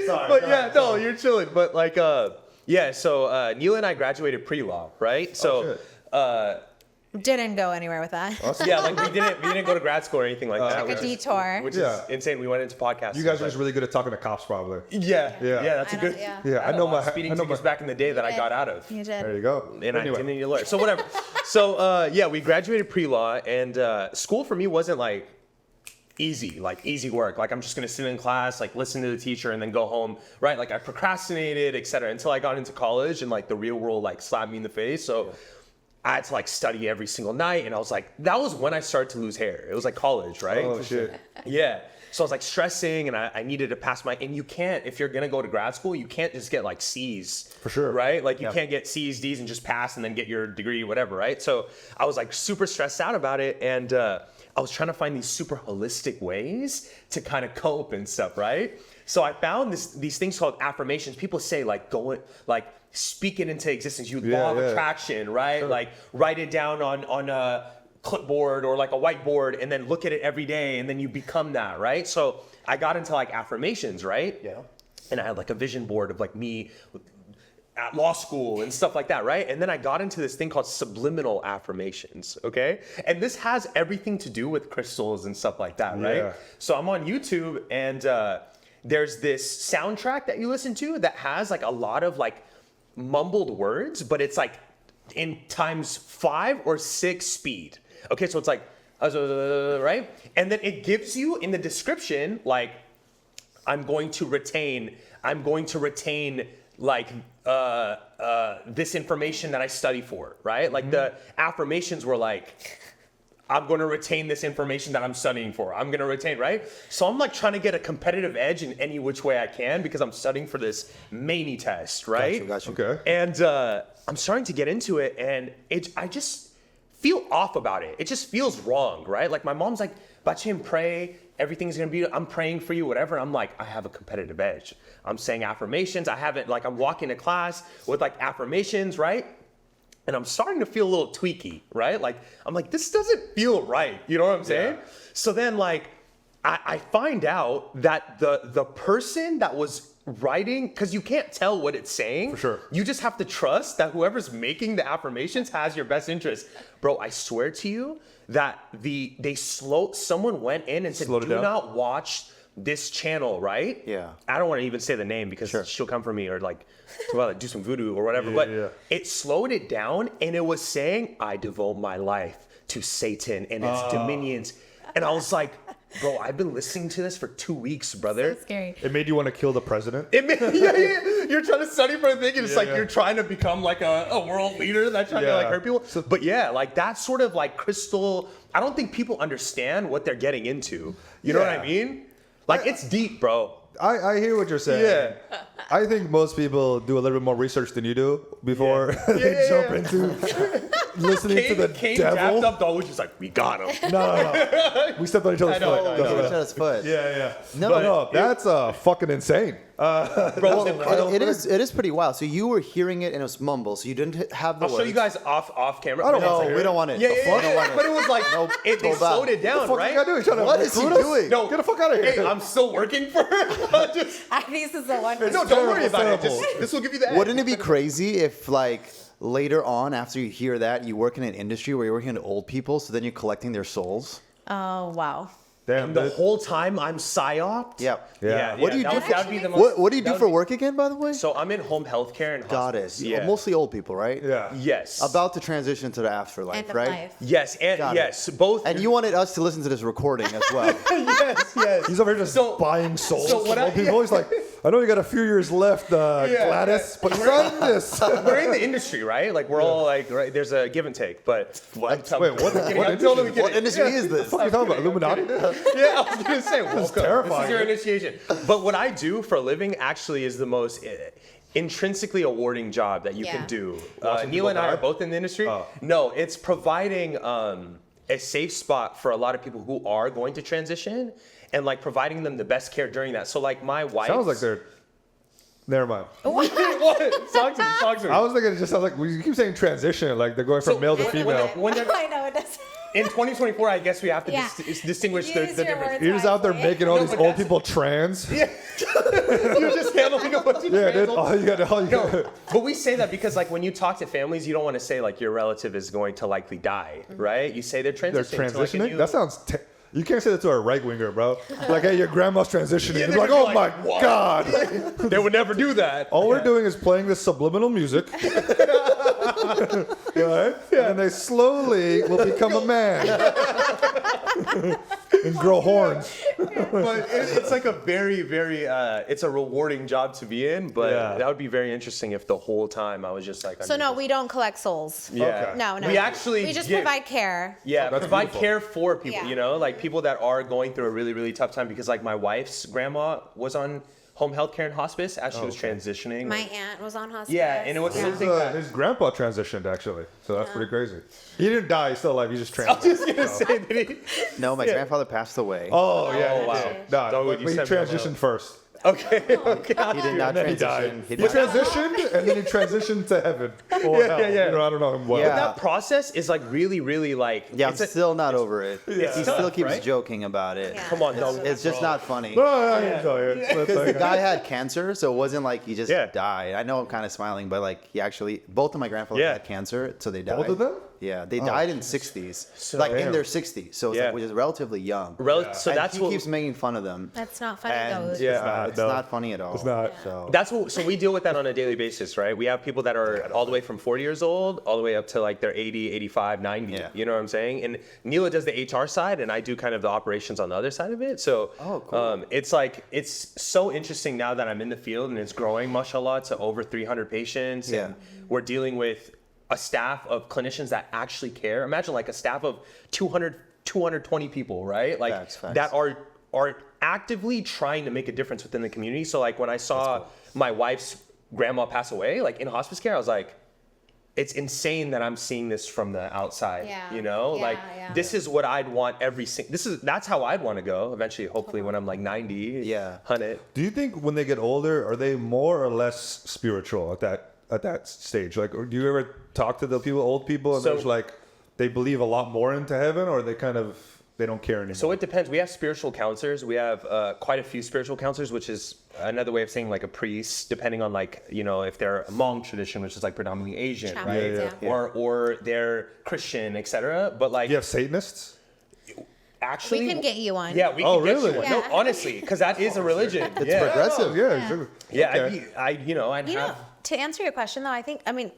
Sorry, you're chilling. But so Nila and I graduated pre-law, right? So. Didn't go anywhere with that. Yeah, we didn't go to grad school or anything like that. Took a detour. Which is insane. We went into podcasting. You guys are just really good at talking to cops, probably. Yeah, that's a good. Yeah. I know my speeding tickets back in the day that I got out of. You did. There you go. And I didn't need a lawyer. So whatever. So we graduated pre-law, and school for me wasn't easy work. I'm just gonna sit in class, listen to the teacher, and then go home. Right? I procrastinated, etc. Until I got into college, and the real world slapped me in the face. So. I had to study every single night, and I was that was when I started to lose hair. It was college, right? Oh shit. Yeah. So I was like stressing, and I needed to pass and you can't, if you're gonna go to grad school, you can't just get like C's. For sure. Right? Like you can't get C's, D's, and just pass and then get your degree, whatever, right? So I was like super stressed out about it, and I was trying to find these super holistic ways to kind of cope and stuff, right? So I found these things called affirmations. People say like speak it into existence. Law of attraction, right? Sure. Like write it down on a clipboard or like a whiteboard, and then look at it every day, and then you become that, right? So I got into like affirmations, right? Yeah. And I had like a vision board of like me at law school and stuff like that, right? And then I got into this thing called subliminal affirmations, okay? And this has everything to do with crystals and stuff like that, right? Yeah. So I'm on YouTube, and there's this soundtrack that you listen to that has like a lot of like mumbled words, but it's like in times 5 or 6 speed. Okay, so it's like, right? And then it gives you in the description, like, I'm going to retain like this information that I study for, right? Like the affirmations were like, I'm going to retain this information that I'm studying for. I'm going to retain, right? So I'm like trying to get a competitive edge in any which way I can because I'm studying for this Maney test, right? Gotcha. Okay. And I'm starting to get into it, and I just feel off about it. It just feels wrong, right? Like my mom's like, Bachim, pray. Everything's going to be, I'm praying for you, whatever. I'm like, I have a competitive edge. I'm saying affirmations. I'm walking to class with like affirmations, right? And I'm starting to feel a little tweaky, right? Like, I'm like, this doesn't feel right. You know what I'm saying? Yeah. So then like, I find out that the person that was writing, because you can't tell what it's saying. For sure. You just have to trust that whoever's making the affirmations has your best interest. Bro, I swear to you that someone went in and said, do not watch this channel, right? Yeah. I don't want to even say the name because she'll come for me or like do some voodoo or whatever. It slowed it down, and it was saying, I devote my life to Satan and its dominions. And I was like, bro, I've been listening to this for 2 weeks, brother. So scary. It made you want to kill the president? You're trying to study for a thing, and it's you're trying to become like a world leader that's trying to like hurt people. But like that sort of like crystal, I don't think people understand what they're getting into. You know what I mean? Like it's deep, bro. I hear what you're saying. Yeah. I think most people do a little bit more research than you do before they jump into listening to the Kane devil. Jacked up, Dauood just like, we got him. No. We stepped on each other's foot. Yeah. No, that's fucking insane. Bro, it is pretty wild. So you were hearing it and it was mumble, so you didn't have the I'll show you guys off camera. We don't want it. But it was like, they slowed it down, right? What is he doing? No, get the fuck out of here. Hey, I'm still working for her. This is the one. No, don't worry about it. This will give you the edge. Wouldn't it be crazy if like later on, after you hear that, you work in an industry where you're working with old people, so then you're collecting their souls? Oh, wow. Damn, the whole time I'm psyoped. Yeah. What do you do? That would be the most. What do you do for work again, by the way? So I'm in home healthcare and hospitals. Mostly old people, right? Yeah. Yes. About to transition to the afterlife, End of right? life. Yes, both. And you wanted us to listen to this recording as well. yes. He's over here just buying souls. So what old people. He's like, I know you got a few years left, Gladys, but sign this. We're in the industry, right? Like we're all like, right? There's a give and take, but what industry is this? What are you talking about? Illuminati? Yeah, I was gonna say, welcome. Terrifying. This is your initiation. But what I do for a living actually is the most intrinsically awarding job that you can do. Nila and I are both in the industry. No, it's providing a safe spot for a lot of people who are going to transition, and like providing them the best care during that. So like my wife. Sounds like they're. Never mind. What? Talk to me. I was thinking it just sounds like we keep saying transition, like they're going from male to female. I know it does. In 2024, I guess we have to distinguish the difference. You're just out there making all these old people trans. Yeah. You're just handling a bunch of trans. All you got. But we say that because like when you talk to families, you don't want to say like your relative is going to likely die, right? You say they're transitioning. They're transitioning? That sounds... You can't say that to a right winger, bro. Like, hey, your grandma's transitioning. They're like, oh my God. They would never do that. All we're doing is playing this subliminal music. Right? Yeah. And they slowly will become a man and grow horns. But it's like a very, very, it's a rewarding job to be in, but that would be very interesting if the whole time I was just like... So no, we don't collect souls. Yeah. Okay. No. We just provide care. Yeah, that's provide beautiful. care for people, Yeah. you know, like people that are going through a really, really tough time, because like my wife's grandma was on home health care and hospice as she was transitioning. My aunt was on hospice. Yeah, and it was something that... His grandpa transitioned, actually. So that's pretty crazy. He didn't die. He's still alive. He just I was transitioned. just gonna say that he... No, my grandfather passed away. Oh, yeah. Oh, wow. Nah, Dauood, but you he set me up transitioned well. first. Okay. He did not Then he transition. died. He He did not. transitioned, and then he transitioned to heaven. Or hell. yeah. You know, I don't know what. Yeah. That process is like really, really like... Yeah, I'm it's still not over it. He tough, still keeps right? joking about it. Yeah. Come on, no. It's just not funny. No, I can tell you. It's Because the like- guy had cancer, so it wasn't like he just Yeah. died. I know I'm kind of smiling, but like he actually, both of my grandfathers Yeah. had cancer, so they died. Both of them? Yeah, they died in 60s, like in Damn. their 60s, so it's Yeah. like, which is relatively young. So And that's he what... keeps making fun of them. That's not funny And though. Yeah. it's no. not funny at all. It's not. So That's what, so we deal with that on a daily basis, right? We have people that are all the way from 40 years old, all the way up to like they're 80, 85, 90. Yeah. You know what I'm saying? And Nila does the HR side, and I do kind of the operations on the other side of it. So cool. it's like, it's so interesting now that I'm in the field, and it's growing, mashallah, to over 300 patients. Yeah. And we're dealing with a staff of clinicians that actually care. Imagine like a staff of 220 people, right? Like Facts. that are actively trying to make a difference within the community. So like when I saw my wife's grandma pass away, like in hospice care, I was like, it's insane that I'm seeing this from the outside. Yeah. You know, Yeah, like yeah. this is what I'd want that's how I'd want to go eventually, hopefully when I'm like 90, Yeah. 100. Do you think when they get older, are they more or less spiritual at that stage? Like, or do you ever talk to the old people, and So- there's like they believe a lot more into heaven, or they don't care anymore? So it depends. We have spiritual counselors. We have quite a few spiritual counselors, which is another way of saying like a priest, depending on like, you know, if they're a Hmong tradition, which is like predominantly Asian, Shamans, right? yeah. Or they're Christian, etc. But like you have Satanists? actually, We can get you one. Yeah, we Oh, can get really? you one. Yeah. No, honestly, because that is a religion. it's yeah. progressive. Yeah, exactly. Yeah, Okay. I'd You know, have. to answer your question though, I mean,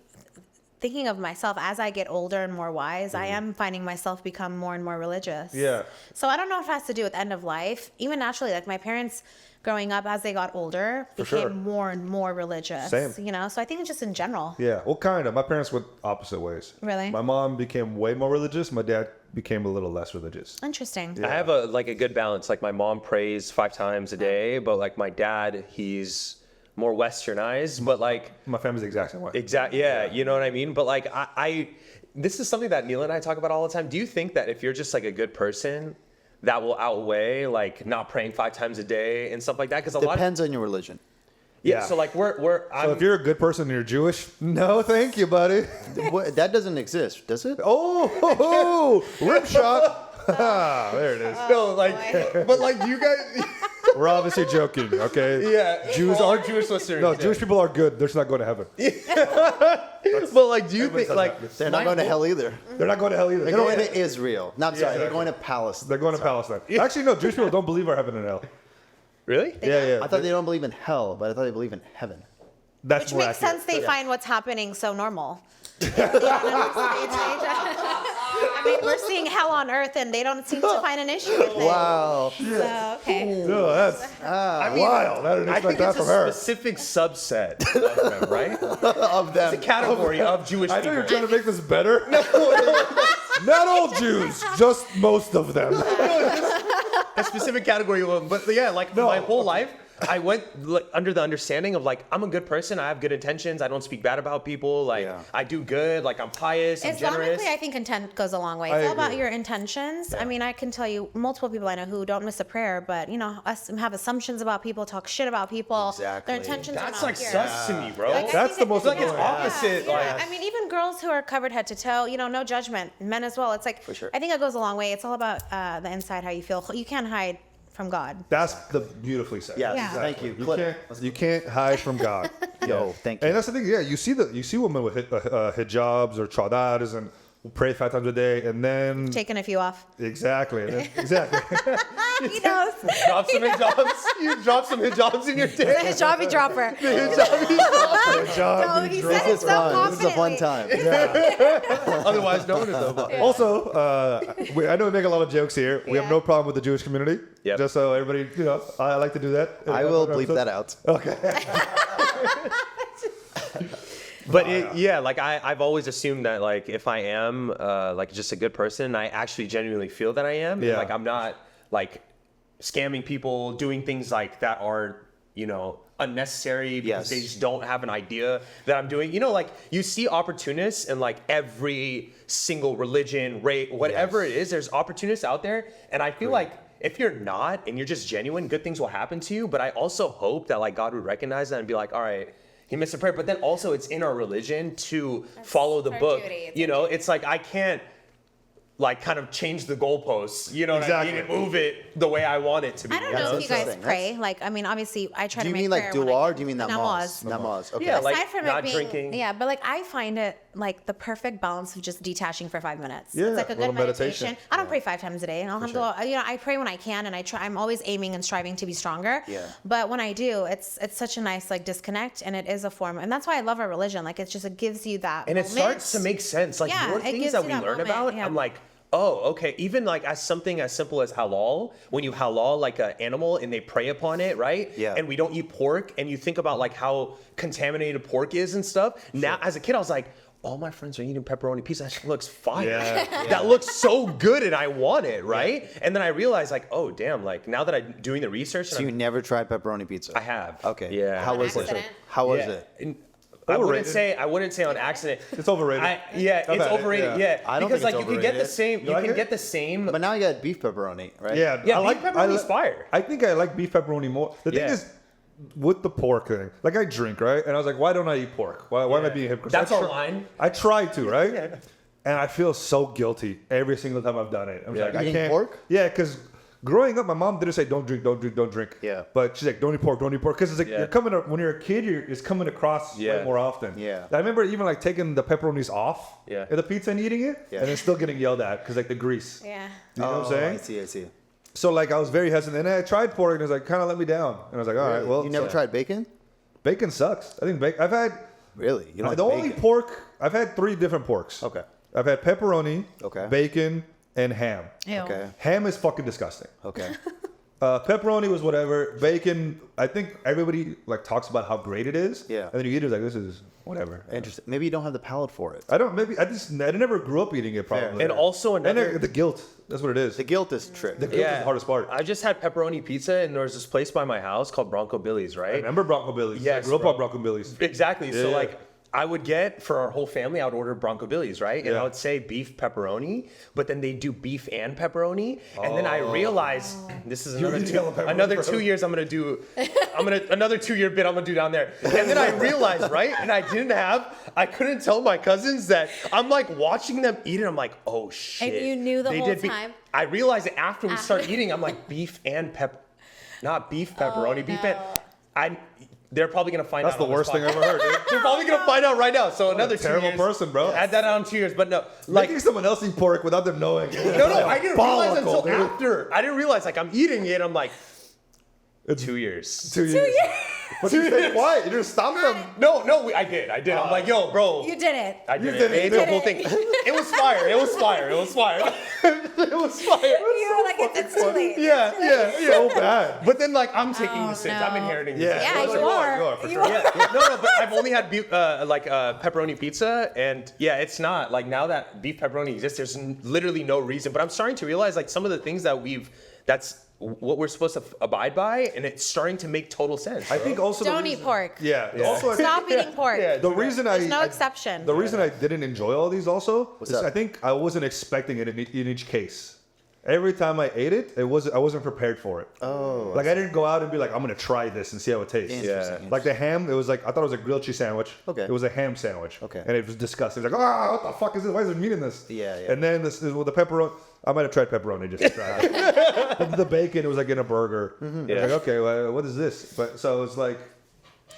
thinking of myself as I get older and more wise, I am finding myself become more and more religious. Yeah. So I don't know if it has to do with end of life. Even naturally, like my parents growing up as they got older became sure. more and more religious. Same. You know, so I think it's just in general. Yeah, well, kind of. My parents went opposite ways. Really? My mom became way more religious. My dad became a little less religious. Interesting. I have a good balance. Like my mom prays 5 times a day, but like my dad, he's more westernized, but like My family's the exact same way. yeah, you know what I mean? But like I this is something that Nila and I talk about all the time. Do you think that if you're just like a good person, that will outweigh like not praying 5 times a day and stuff like that? Because a lot of, Depends on your religion. yeah. So like So I'm, if you're a good person and you're Jewish, no, thank you, buddy. That doesn't exist, does it? Oh, rip shot. There it is. no like, but like you guys, We're obviously joking, okay? yeah, Jews are Jewish listeners. No, Jewish people are good. They're just not going to heaven. But like, do you think says like that. They're not going to hell either. They're not going to hell either. They're going to Israel. No, I'm sorry. They're exactly. going to Palestine. They're going to Palestine. Actually, no, Jewish people don't believe our heaven and hell. really? Yeah. I thought they don't believe in hell, but I thought they believe in heaven. That's Which more makes accurate. sense. They find what's happening so normal. I mean, we're seeing hell on earth, and they don't seem to find an issue with it. Wow. So, okay. No, that's wild. I didn't I expect think that it's from a her. specific subset of them, right? Of them. It's a category of Jewish I thought you people. were trying to make this better. Not all Jews, just most of them. A specific category of them. But yeah, like my whole life, I went like, under the understanding of like, I'm a good person. I have good intentions. I don't speak bad about people. Like I do good. Like I'm pious. I'm generous. Islamically, I think intent goes a long way. It's all about your intentions. I mean, I can tell you multiple people I know who don't miss a prayer, but you know, us have assumptions about people, talk shit about people. Exactly. Their intentions are That's not like pure. sus to me, bro. Like, I That's think the most like it's important. opposite. Yeah, Like, I mean, even girls who are covered head to toe, you know, no judgment. Men as well. It's like, For sure. I think it goes a long way. It's all about the inside, how you feel. You can't hide from God. That's the beautifully said. Yes, Yeah. thank you. You can't hide from God. Yo, thank you. And that's the thing. Yeah, you see women with hijabs or chadars and pray 5 times a day, and then Taking a few off. exactly. And then, exactly. He knows. Drop some hijabs. You drop some hijabs in your day. Hijabi dropper. Good job. No, he said This it is so fun. This is a fun confidently. time. Otherwise known as though. Also, I know we make a lot of jokes here. We have Yeah. no problem with the Jewish community. Yep. Just so everybody, I like to do that. I will bleep that out. Okay. But like I've always assumed that like if I am like just a good person, I actually genuinely feel that I am. Yeah. Like I'm not like scamming people, doing things like that are, unnecessary because they just don't have an idea that I'm doing. Like you see opportunists in like every single religion, race, whatever it is, there's opportunists out there. And I feel like if you're not and you're just genuine, good things will happen to you. But I also hope that like God would recognize that and be like, all right, he missed a prayer. But then also it's in our religion to follow the our book. duty. It's like I can't like kind of change the goalposts, what I mean, and move it the way I want it to be. I don't know if you guys interesting. pray. Like, I mean, obviously, I try Do to you make mean like prayer when I duar? can. Do you mean Namaz. namaz? Okay. Yeah, like Aside from not it being, drinking. yeah, but like I find it like the perfect balance of just detaching for 5 minutes. Yeah, it's like a little good meditation. meditation. I don't pray 5 times a day, and I pray when I can, and I'm always aiming and striving to be stronger. Yeah. But when I do, it's such a nice like disconnect, and it is a form, and that's why I love our religion. Like it gives you that. And it moment. starts to make sense. Like Yeah, more it things gives that you we that learn moment, about, yeah. I'm like, oh, okay. Even like as something as simple as halal, when you halal like an animal and they prey upon it, right? Yeah. And we don't eat pork, and you think about like how contaminated pork is and stuff. Now, as a kid, I was like, all my friends are eating pepperoni pizza. That shit looks fire. Yeah. That looks so good, and I want it, right? And then I realized like, oh damn, like now that I'm doing the research, So and you never tried pepperoni pizza? I have. Okay. Yeah. How was it? accident? How was Yeah. it? And Overrated. I wouldn't say on accident. It's overrated. It's I've had it, overrated. yeah. Yeah, I don't because think like it's you can get the overrated. same. You like can it? get the same. But now you got beef pepperoni, right? Yeah, beef pepperoni's fire. I think I like beef pepperoni more. The thing Yeah. is, with the pork thing, like I drink, right? And I was like, why don't I eat pork? Why am I being a hypocrite? That's I our line. I try to, right? Yeah. And I feel so guilty every single time I've done it. I'm just like, I Eating can't. pork? Yeah, because growing up, my mom didn't say don't drink, don't drink, don't drink. Yeah. But she's like, don't eat pork, don't eat pork, because it's like Yeah. you're coming when you're a kid, it's coming across way Yeah. more often. Yeah. I remember even like taking the pepperonis off Yeah. of the pizza and eating it, Yeah. and then still getting yelled at because like the grease. Yeah. You know what I'm saying? I see. So like I was very hesitant, and I tried pork, and it was like kind of let me down, and I was like, all right, well, you never tried bacon? bacon sucks. I think bacon. I've had Really? You don't the like only bacon? pork I've had 3 different porks. Okay. I've had pepperoni, Okay. bacon, and ham. Ew. Okay. Ham is fucking disgusting. Okay. Pepperoni was whatever. Bacon, I think everybody like talks about how great it is. Yeah. And then you eat it like this is whatever. Interesting. Maybe you don't have the palate for it. I don't. Maybe I never grew up eating it probably. And also And another. the guilt. That's what it is. The guilt is trick. The guilt is the hardest part. I just had pepperoni pizza, and there was this place by my house called Bronco Billy's, I right? remember Bronco Billy's. Yes, I grew up bro. on Bronco Billy's. Exactly. So Yeah. like I would get for our whole family, I would order Bronco Billy's, right? And Yeah. I would say beef pepperoni, but then they do beef and pepperoni. And then I realized this is You're eating yellow pepperoni, another bro. 2 years another 2 year bit I'm gonna do down there. And then I realized, right? And I couldn't tell my cousins that I'm like watching them eat it. I'm like, oh shit. And you knew the whole time? I realized it after we started eating. I'm like beef and not beef pepperoni, beef and they're probably gonna find That's out. the on this worst thing podcast. I've ever heard, dude. They're probably gonna find out right now. So another 2 terrible years. person, bro. Add that on 2 years, but no, like Making someone else eat pork without them knowing. no, I didn't realize until Follicle, dude. after. I didn't realize like I'm eating it. I'm like It's 2 years. 2 years. But you stay quiet. You just stop them. No, I did. I'm like, yo, bro. You did it. I did did it. it. It's the whole thing. It was fire. It was fire. It was fire. It was fire. You were like, it's too late. Yeah. So bad. But then like I'm taking the sins. no. I'm inheriting the Yeah. sins. Yeah, you are. You are, for You sure. are. Yeah, no, but I've only had beef, pepperoni pizza, and yeah, it's not like now that beef pepperoni exists, there's literally no reason. But I'm starting to realize like some of the things that's what we're supposed to abide by, and it's starting to make total sense. I think also the Don't reason- eat pork. Yeah. Also, I think Stop eating pork. the reason There's no exception. The reason I didn't enjoy all these also is up? I think I wasn't expecting it in each case. Every time I ate it, I wasn't prepared for it. Oh. Like I didn't go out and be like, I'm gonna try this and see how it tastes. Interesting. Like the ham, it was like I thought it was a grilled cheese sandwich. Okay. It was a ham sandwich. Okay. And it was disgusting. It was like, what the fuck is this? Why is there meat in this? Yeah, yeah. And then this with the pepperoni. I might have tried pepperoni just to try it. The bacon, it was like in a burger. Mm-hmm. Yeah. Like, okay, well, what is this? But so it's like,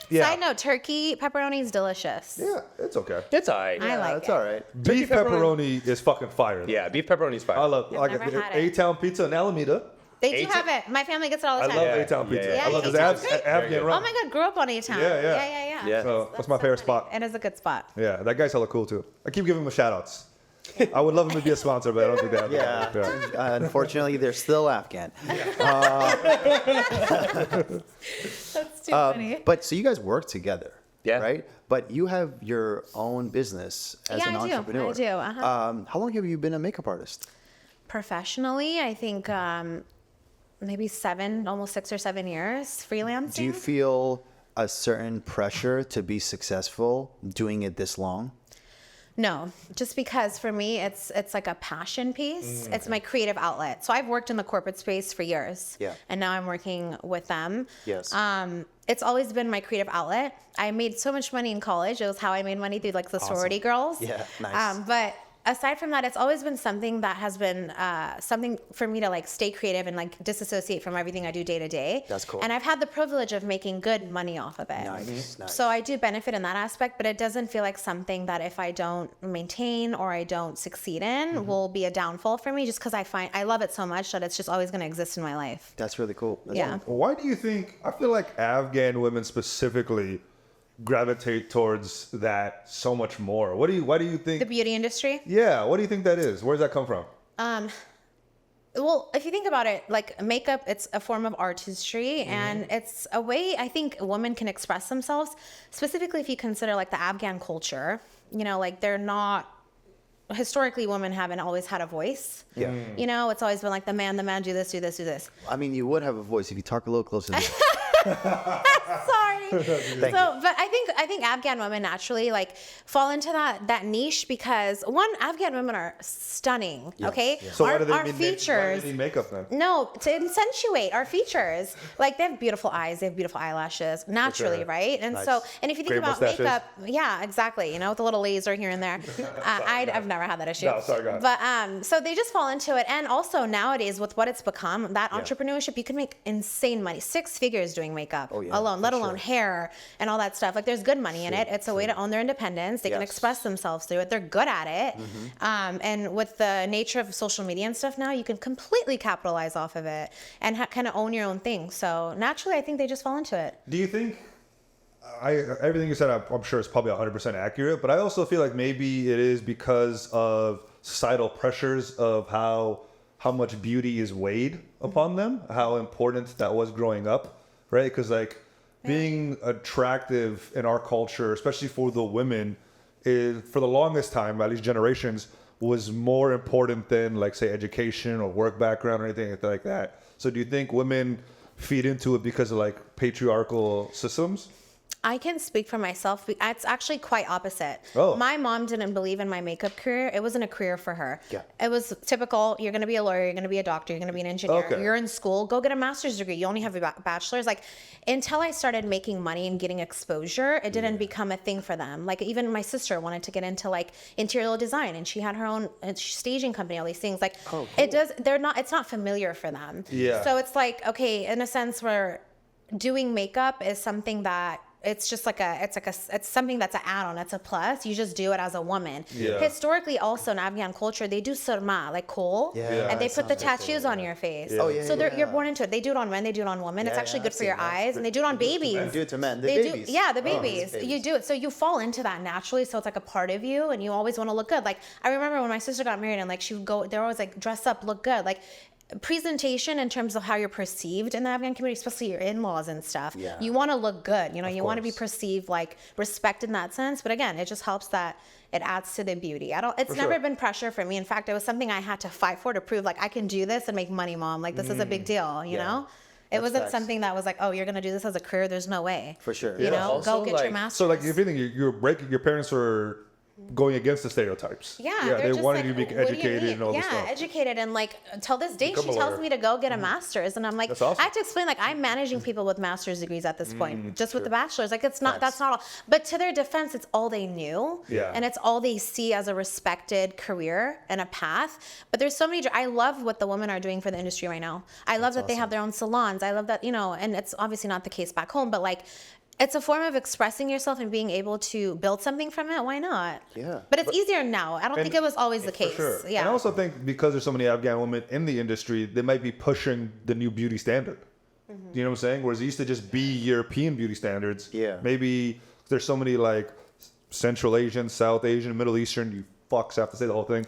Yeah. Side note, turkey pepperoni is delicious. Yeah, it's okay. It's alright. I like That's it. all right. Beef pepperoni is fucking fire. Though. Yeah, beef pepperoni's fine. I love never had it. A-Town pizza in Alameda. They do have it. My family gets it all the I time. love Yeah, A-Town pizza. yeah, I love yeah. this A-Town's great. Afghan Oh rum. my God, grew up on A-Town. Yeah. Yeah. So that's my favorite spot. It is a good spot. Yeah, that guy's hella cool too. I keep giving him a shout outs. I would love him to be a sponsor, but I don't think they have. Yeah. Unfortunately, they're still Afghan. That's too funny. But so you guys work together. Yeah. Right? But you have your own business as Yeah, an I do. entrepreneur. I do, uh-huh. How long have you been a makeup artist? Professionally, I think maybe almost 6 or 7 years freelancing. Do you feel a certain pressure to be successful doing it this long? No, just because for me, it's like a passion piece. It's my creative outlet. So I've worked in the corporate space for years. Yeah. And now I'm working with them. Yes. It's always been my creative outlet. I made so much money in college. It was how I made money through like the sorority girls. Yeah, nice. But aside from that, it's always been something that has been something for me to like stay creative and like disassociate from everything I do day to day. That's cool. And I've had the privilege of making good money off of it. Nice, nice. So I do benefit in that aspect, but it doesn't feel like something that if I don't maintain or I don't succeed in will be a downfall for me, just because I love it so much that it's just always going to exist in my life. That's really cool. That's Yeah. Why do you think? I feel like Afghan women specifically gravitate towards that so much more. Why do you think? The beauty industry. Yeah, what do you think that is? Where does that come from? Well, if you think about it, like makeup, it's a form of artistry and it's a way I think women can express themselves, specifically if you consider like the Afghan culture, you know, like they're not, historically women haven't always had a voice. Yeah. You know, it's always been like the man, do this, do this, do this. I mean, you would have a voice if you talk a little closer. Sorry. Thank you. But I think Afghan women naturally like fall into that niche because one, Afghan women are stunning. Okay. So our why do they our need features. why do they need makeup then? No, to accentuate our features. Like they have beautiful eyes, they have beautiful eyelashes, naturally, sure. right? And Nice. so, and if you think Great about mustaches. makeup, yeah, exactly. You know, with a little laser here and there. I've never had that issue. No, sorry, go ahead. But so they just fall into it, and also nowadays with what it's become, that entrepreneurship, you can make insane money, 6 figures doing makeup alone, let alone hair and all that stuff. Like there's good money in it. It's a way to own their independence. They can express themselves through it. They're good at it. And with the nature of social media and stuff now, you can completely capitalize off of it and kind of own your own thing. So naturally, I think they just fall into it. Do you think? Everything you said, I'm sure is probably 100% accurate, but I also feel like maybe it is because of societal pressures of how much beauty is weighed upon them, how important that was growing up, right? Because like being attractive in our culture, especially for the women, is for the longest time, at least generations, was more important than like say education or work background or anything like that. So do you think women feed into it because of like patriarchal systems? I can speak for myself. It's actually quite opposite. Oh. My mom didn't believe in my makeup career. It wasn't a career for her. Yeah. It was typical. You're going to be a lawyer. You're going to be a doctor. You're going to be an engineer. Okay. You're in school. Go get a master's degree. You only have a bachelor's. Like until I started making money and getting exposure, it didn't become a thing for them. Like even my sister wanted to get into like interior design, and she had her own staging company. All these things. Like it's not familiar for them. Yeah. So it's like okay, in a sense, where doing makeup is something that. It's just like it's something that's an add-on. It's a plus. You just do it as a woman. Yeah. Historically, also in Afghan culture, they do surma, like kohl, and they put the tattoos on your face. Yeah. Oh, yeah, So yeah. you're born into it. They do it on men. They do it on women. It's actually good for your eyes, and they do it on babies. They do it to men. The They babies. do, yeah, the Oh, babies. babies. You do it, so you fall into that naturally. So it's like a part of you, and you always want to look good. Like I remember when my sister got married, and like she would go, they're always like dress up, look good, like. Presentation in terms of how you're perceived in the Afghan community, especially your in-laws and stuff. Yeah. You want to look good, you know, you want to be course. perceived like respect in that sense. But again, it just helps that it adds to the beauty. It's never been pressure for me. In fact, it was something I had to fight for to prove like I can do this and make money, mom. Like this is a big deal, you know? It That's wasn't facts. something that was like, oh, you're going to do this as a career. There's no way. For sure. You know, Also, go get your like- master's. So like if anything, your parents were going against the stereotypes. Yeah, they they're just wanted like, you to be what do you educated mean? and all this stuff. Yeah, educated, and like till this day, Become she a tells lawyer. me to go get a master's, and I'm like, That's awesome. I have to explain like I'm managing people with master's degrees at this point, just with the bachelor's. Like it's not that's not all. But to their defense, it's all they knew, Yeah. and it's all they see as a respected career and a path. But there's so many. I love what the women are doing for the industry right now. I love that they have their own salons. I love that and it's obviously not the case back home, but like. it's a form of expressing yourself and being able to build something from it. Why not? Yeah. But it's easier now. I don't think it was always the case. Sure. Yeah. And I also think because there's so many Afghan women in the industry, they might be pushing the new beauty standard. You know what I'm saying? Whereas it used to just be European beauty standards. Yeah. Maybe there's so many like Central Asian, South Asian, Middle Eastern, you fucks have to say the whole thing.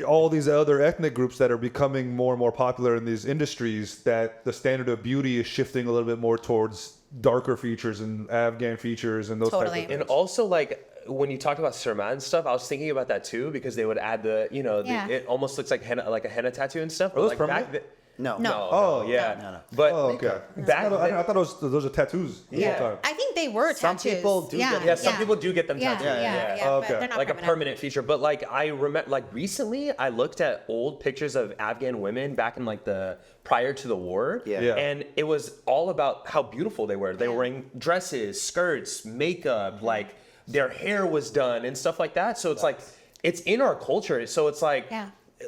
All these other ethnic groups that are becoming more and more popular in these industries, that the standard of beauty is shifting a little bit more towards darker features and Afghan features and those types of things. And also, like, when you talked about Surma and stuff, I was thinking about that too, because they would add the, you know, it almost looks like henna, like a henna tattoo and stuff. Are those like permanent? No. Oh, yeah. No. But okay. back I thought those are tattoos the whole time. I think they were Some tattoos. people do get yeah, some people do get them tattooed. But they're not Like permanent. a permanent feature. But like I remember, like recently, I looked at old pictures of Afghan women back in like the prior to the war, and it was all about how beautiful they were. They were wearing dresses, skirts, makeup, like their hair was done and stuff like that. So it's like it's in our culture. So it's like.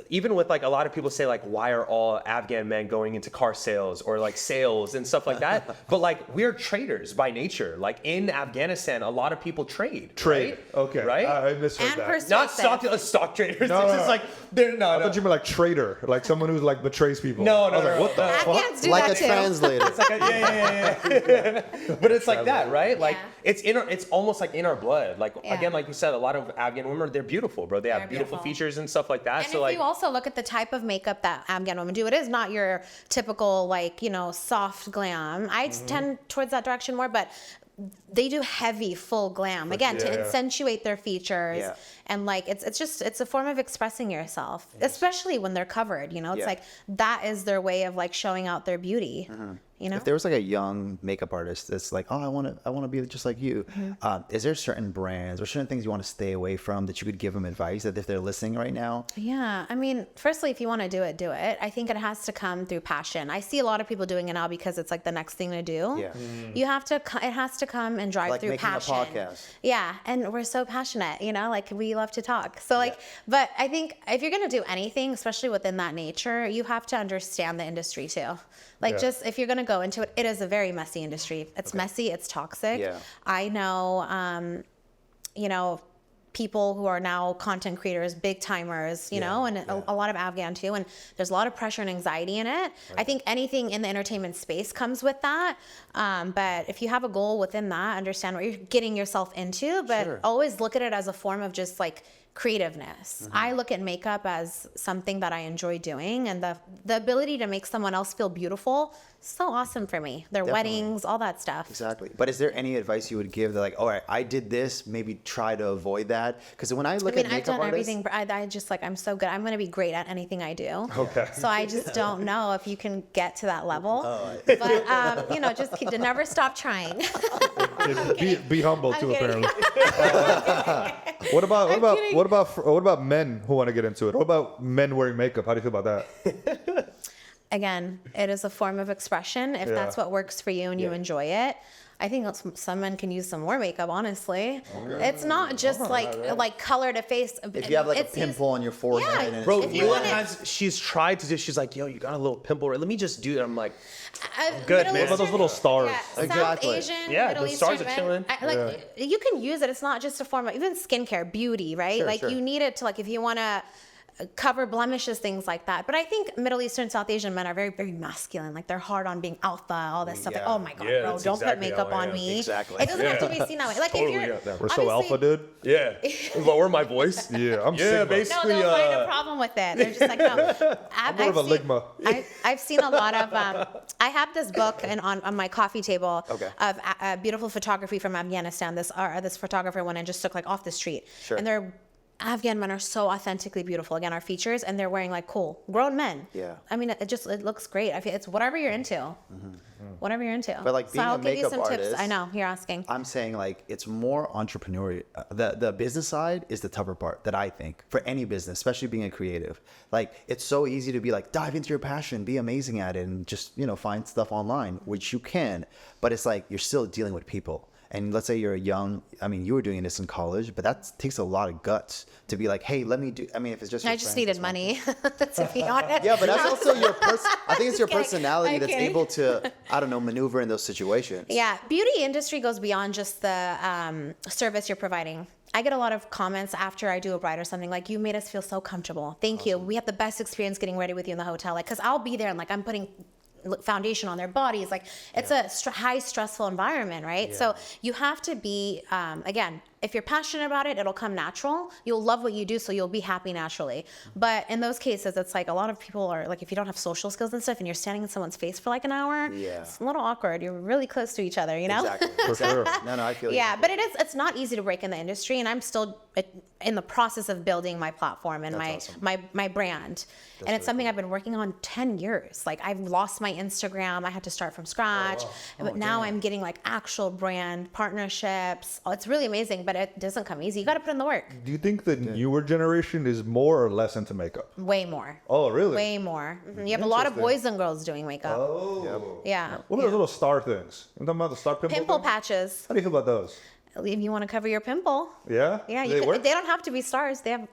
Even with like a lot of people say like, why are all Afghan men going into car sales or like sales and stuff like that? But like we're traders by nature. Like in Afghanistan, a lot of people trade. Right? Okay. Right? I misheard And that. Not stock traders. No, It's just like they're I thought you meant like traitor, like someone who like betrays people. No, I was like, what the fuck? Afghans do Like that a too. translator. It's like yeah. But it's like that, right? Like it's almost like in our blood. Like again, like you said, a lot of Afghan women, they're beautiful, bro. They have beautiful features and stuff like that. And so if like you also look at the type of makeup that Afghan women do, it is not your typical like, you know, soft glam. I tend towards that direction more, but they do heavy, full glam again to accentuate their features, and like it's a form of expressing yourself, especially when they're covered. You know, it's like that is their way of like showing out their beauty. You know, If there was like a young makeup artist that's like, oh, I want to be just like you, is there certain brands or certain things you want to stay away from that you could give them advice that if they're listening right now? Yeah, I mean, firstly, if you want to do it, do it. I think it has to come through passion. I see a lot of people doing it now because it's like the next thing to do. Yeah. You have to. It has to come and drive Like through making a passion. podcast. Yeah, and we're so passionate. You know, like we love to talk. So like, but I think if you're gonna do anything, especially within that nature, you have to understand the industry too. Like just if you're gonna go into it, it is a very messy industry. It's messy. It's toxic. Yeah. I know. You know, people who are now content creators, big timers, you know, and a lot of Afghan too. And there's a lot of pressure and anxiety in it. Right. I think anything in the entertainment space comes with that. But if you have a goal within that, understand what you're getting yourself into, but always look at it as a form of just like creativeness. I look at makeup as something that I enjoy doing, and the ability to make someone else feel beautiful, so awesome for me. Their weddings, all that stuff. Exactly. But is there any advice you would give that like, all right, I did this, maybe try to avoid that? Because when I look at makeup I've done artists, everything. I just like, I'm so good. I'm going to be great at anything I do. Okay. So I just don't know if you can get to that level. But, you know, just never stop trying. Be humble too, kidding. apparently. What about men who want to get into it? What about men wearing makeup? How do you feel about that? Again, it is a form of expression. If that's what works for you and you enjoy it. I think some men can use some more makeup, honestly. Okay. It's not just like color to face. if you have like a pimple on your forehead. And bro, she's tried to do, she's like, yo, you got a little pimple, right? Let me just do it. I'm like, good, man. What about those little stars? Yeah, Exactly. South Asian, the Middle stars Eastern are chilling. You can use it. It's not just a form of even skincare, beauty, right? Sure. You need it to like if you want to cover blemishes, things like that. But I think Middle Eastern, South Asian men are very, very masculine. Like they're hard on being alpha, all this stuff. Like, oh my god, bro, don't put makeup on me. Exactly. It doesn't have to be seen that way. Like if you're We're so alpha, dude. Yeah. But we're my voice. Yeah, I'm Yeah, Sigma. basically. no, they'll find a problem with it. They're just like, no. I'm more of a ligma. I've seen a lot of. I have this book on my coffee table of beautiful photography from Afghanistan. This photographer went and just took like off the street, and they're. Afghan men are so authentically beautiful. Again, our features, and they're wearing like cool grown men. Yeah. I mean, it looks great. I feel it's whatever you're into. Whatever you're into. But like being I'll a give you makeup some artist, tips. I know you're asking. I'm saying like it's more entrepreneurial. The business side is the tougher part that I think for any business, especially being a creative. Like it's so easy to be like dive into your passion, be amazing at it, and just find stuff online, which you can. But it's like you're still dealing with people. and let's say you're you were doing this in college, but that takes a lot of guts to be like, hey, let me do. I mean, if it's just I just needed money, to be honest. Yeah, but that's also your I think it's your kidding. personality I'm that's kidding. able to, I don't know, maneuver in those situations. Yeah, beauty industry goes beyond just the service you're providing. I get a lot of comments after I do a bride or something like, you made us feel so comfortable. Thank you. We had the best experience getting ready with you in the hotel. Like, cause I'll be there and like, I'm putting foundation on their bodies. Like it's a high stressful environment, right? Yeah. So you have to be, again, if you're passionate about it, it'll come natural. You'll love what you do, so you'll be happy naturally. But in those cases, it's like a lot of people are like, if you don't have social skills and stuff and you're standing in someone's face for like an hour, it's a little awkward. You're really close to each other, you know? Exactly. For sure. No, I feel yeah, but it's not easy to break in the industry, and I'm still in the process of building my platform and my brand. And it's something I've been working on 10 years. Like I've lost my Instagram. I had to start from scratch. But now I'm getting like actual brand partnerships. It's really amazing, but it doesn't come easy. You got to put in the work. Do you think the newer generation is more or less into makeup? Way more. Oh, really? Way more. Mm-hmm. You have a lot of boys and girls doing makeup. Oh. Yeah. What are those little star things? You talking about the star pimple patches. How do you feel about those? If you want to cover your pimple. Yeah? Yeah, they don't have to be stars. They have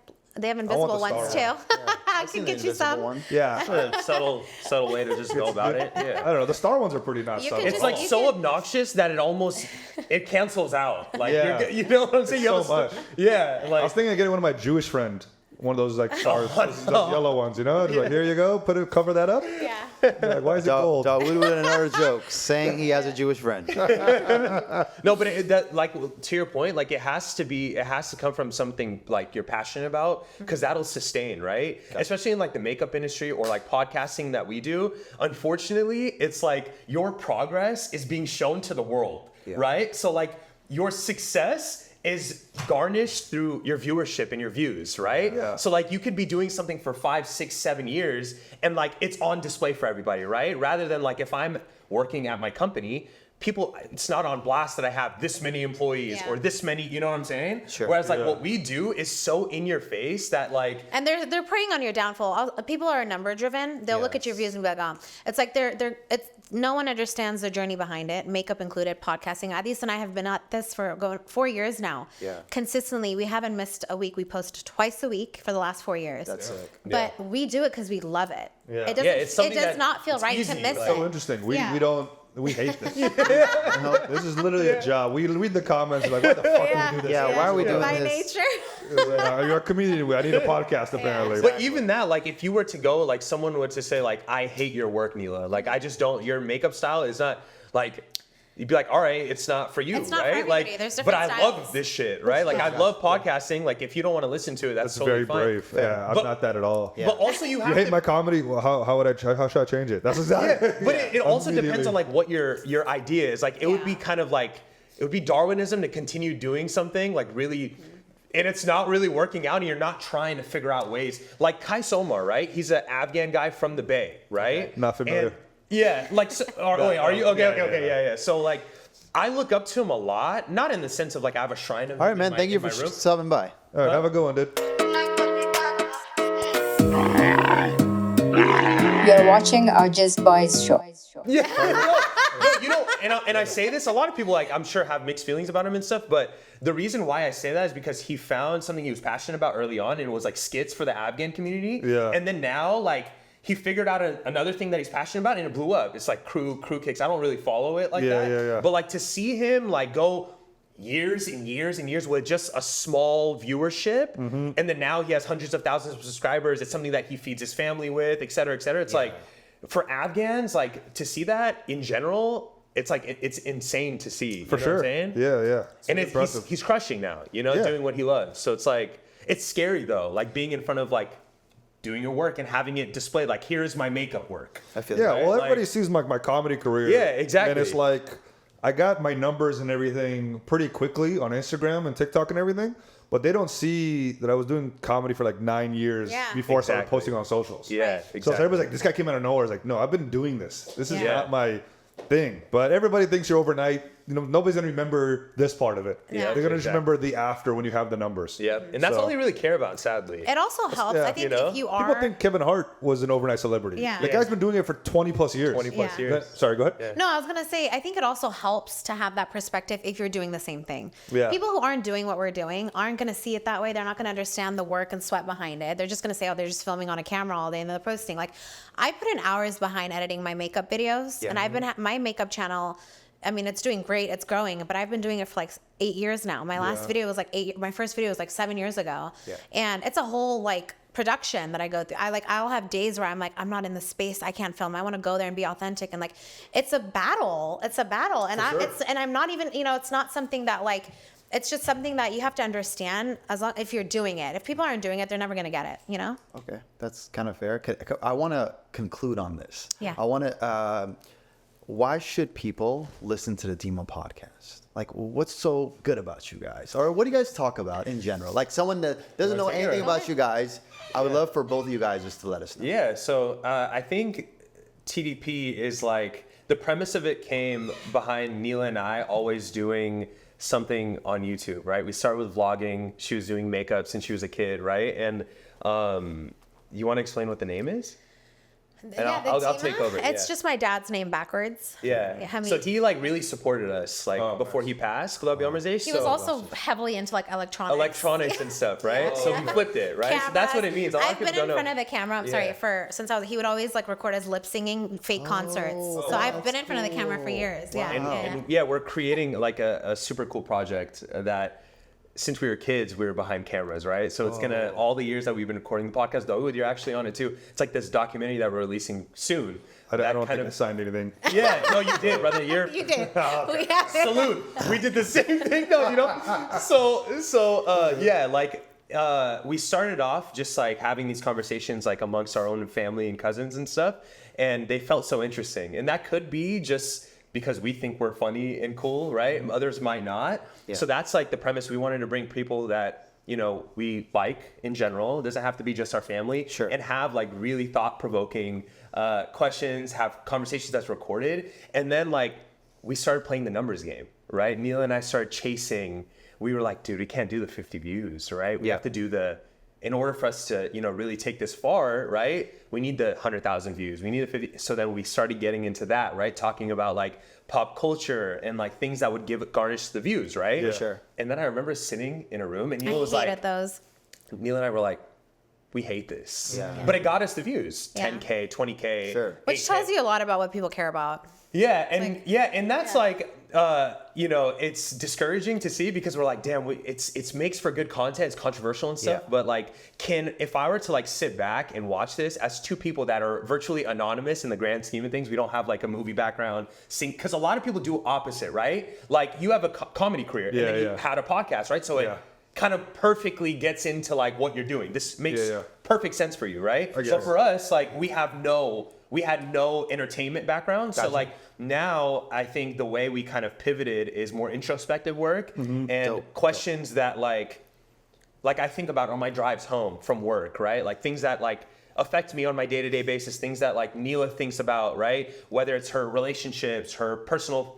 invisible ones too. I can get you some. One. Yeah. A subtle way to just go about it. Yeah. I don't know. The star ones are pretty not subtle. It's like so obnoxious that it cancels out. Like you know what I'm saying? So much. Yeah. Like I was thinking of getting one of my Jewish friend. One of those like stars, those yellow ones, you know? It's like, here you go, cover that up. Yeah. Like, why is it gold? Dauood with another joke, saying he has a Jewish friend. No, but like to your point, like it has to come from something like you're passionate about, because that'll sustain, right? Gotcha. Especially in like the makeup industry or like podcasting that we do. Unfortunately, it's like your progress is being shown to the world, right? So like your success is garnished through your viewership and your views, right? Yeah. So like you could be doing something for 5, 6, 7 years and like it's on display for everybody, right? Rather than like if I'm working at my company, it's not on blast that I have this many employees or this many, you know what I'm saying? Sure. Whereas like what we do is so in your face that like... And they're preying on your downfall. People are number driven. They'll look at your views and be like, it's like no one understands the journey behind it, makeup included, podcasting. Adise and I have been at this for going 4 years now. Yeah. Consistently, we haven't missed a week. We post twice a week for the last 4 years. That's sick. But we do it because we love it. Yeah. It does not feel right to miss it. So interesting. We hate this. This is literally a job. We read the comments like, why the fuck do we do this? Yeah, why are we doing by this? nature. You're a comedian. I need a podcast apparently. But even that, like if you were to go, like someone were to say like, I hate your work, Nila. Like I just don't, your makeup style is not like, you'd be like, all right, it's not for you, it's not right? For everybody. There's but different I styles. love this shit, right? Like I love podcasting. Like if you don't want to listen to it, that's totally very fine. brave. Yeah, I'm not that at all. Yeah. But also you have you hate my comedy. Well, how should I change it? That's exactly. But it also depends on like what your idea is. Like it would be kind of like it would be Darwinism to continue doing something like really. And it's not really working out, and you're not trying to figure out ways. Like Qias Omar, right? He's an Afghan guy from the Bay, right? Okay. Not familiar. Like, are you? Okay. So, like, I look up to him a lot, not in the sense of, like, I have a shrine of him. All right, man. Thank you for stopping by. All right, have a good one, dude. You're watching AwJiz Boys Show. Yeah. And I say this, a lot of people, like, I'm sure have mixed feelings about him and stuff, but the reason why I say that is because he found something he was passionate about early on, and it was, like, skits for the Afghan community. Yeah. And then now, like, he figured out another thing that he's passionate about, and it blew up. It's like crew kicks. I don't really follow it like that. Yeah. But, like, to see him, like, go years and years and years with just a small viewership, and then now he has hundreds of thousands of subscribers. It's something that he feeds his family with, et cetera, et cetera. It's like, for Afghans, like, to see that in general, it's like, it's insane to see. For sure. What I'm saying? Yeah. And he's crushing now, doing what he loves. So it's like, it's scary though, like being in front of like, doing your work and having it displayed, like, here's my makeup work. I feel well, everybody sees my comedy career. Yeah, exactly. And it's like, I got my numbers and everything pretty quickly on Instagram and TikTok and everything, but they don't see that I was doing comedy for like 9 years before I started posting on socials. Yeah, exactly. So everybody's like, this guy came out of nowhere. It's like, no, I've been doing this. This is not my thing. But everybody thinks you're overnight nobody's gonna remember this part of it. Yeah. They're gonna just remember the after when you have the numbers. Yep. And that's all they really care about, sadly. It also helps. I think if you are... People think Kevin Hart was an overnight celebrity. Yeah. The guy's been doing it for 20 plus years. 20 plus years. Sorry, go ahead. Yeah. No, I was going to say, I think it also helps to have that perspective if you're doing the same thing. Yeah. People who aren't doing what we're doing aren't going to see it that way. They're not going to understand the work and sweat behind it. They're just going to say, oh, they're just filming on a camera all day and they're posting. Like, I put in hours behind editing my makeup videos, and I've been my makeup channel, I mean, it's doing great, it's growing, but I've been doing it for like 8 years now. My last video was like my first video was like 7 years ago. Yeah. And it's a whole like production that I go through. I'll have days where I'm like, I'm not in the space, I can't film. I want to go there and be authentic, and like it's a battle. It's a battle. And I'm not even, it's not something that like, it's just something that you have to understand if you're doing it. If people aren't doing it, they're never going to get it, Okay, that's kind of fair. I want to conclude on this. Yeah. I want to, why should people listen to the Dimah Podcast? Like, what's so good about you guys? Or what do you guys talk about in general? Like someone that doesn't know anything about you guys, I would love for both of you guys just to let us know. Yeah, so I think TDP is like, the premise of it came behind Nila and I always doing something on YouTube, right? We started with vlogging. She was doing makeup since she was a kid, right? And you want to explain what the name is? And I'll take over. It's just my dad's name backwards. Yeah. So he like really supported us before he passed. He was also heavily into like electronics and stuff, right? So he flipped it, right? So that's what it means. I've been in front of the camera. I'm sorry since he would always like record his lip singing fake concerts. So I've been in front of the camera for years. Wow. And we're creating like a super cool project that. Since we were kids, we were behind cameras, right? So it's gonna, all the years that we've been recording the podcast, Dauood, you're actually on it too. It's like this documentary that we're releasing soon. I don't think I signed anything. Yeah, no, you did, brother. You did. Salute. We did the same thing, though, we started off just like having these conversations like amongst our own family and cousins and stuff, and they felt so interesting. And that could be just because we think we're funny and cool, right? Others might not. Yeah. So that's like the premise. We wanted to bring people that, we like in general. It doesn't have to be just our family. Sure. And have like really thought-provoking questions, have conversations that's recorded. And then like we started playing the numbers game, right? Neil and I started chasing. We were like, dude, we can't do the 50 views, right? We have to do in order for us to, really take this far, right? We need the 100,000 views. We need the 50. So then we started getting into that, right? Talking about like pop culture and like things that would garnish the views, right? Yeah. Sure. And then I remember sitting in a room and Neil was like, those. Neil and I were like, we hate this. Yeah. But it got us the views, 10K, 20K. Sure. Which tells you a lot about what people care about. Yeah, and that's like, it's discouraging to see because we're like, damn, it makes for good content. It's controversial and stuff, but like, if I were to like sit back and watch this as two people that are virtually anonymous in the grand scheme of things, we don't have like a movie background, because a lot of people do opposite, right? Like you have a comedy career and then you had a podcast, right? So it kind of perfectly gets into like what you're doing. This makes perfect sense for you, right? So for us, like we had no entertainment background. Gotcha. So like now I think the way we kind of pivoted is more introspective work and questions that like I think about on my drives home from work, right? Like things that like affect me on my day-to-day basis, things that like Nila thinks about, right? Whether it's her relationships, her personal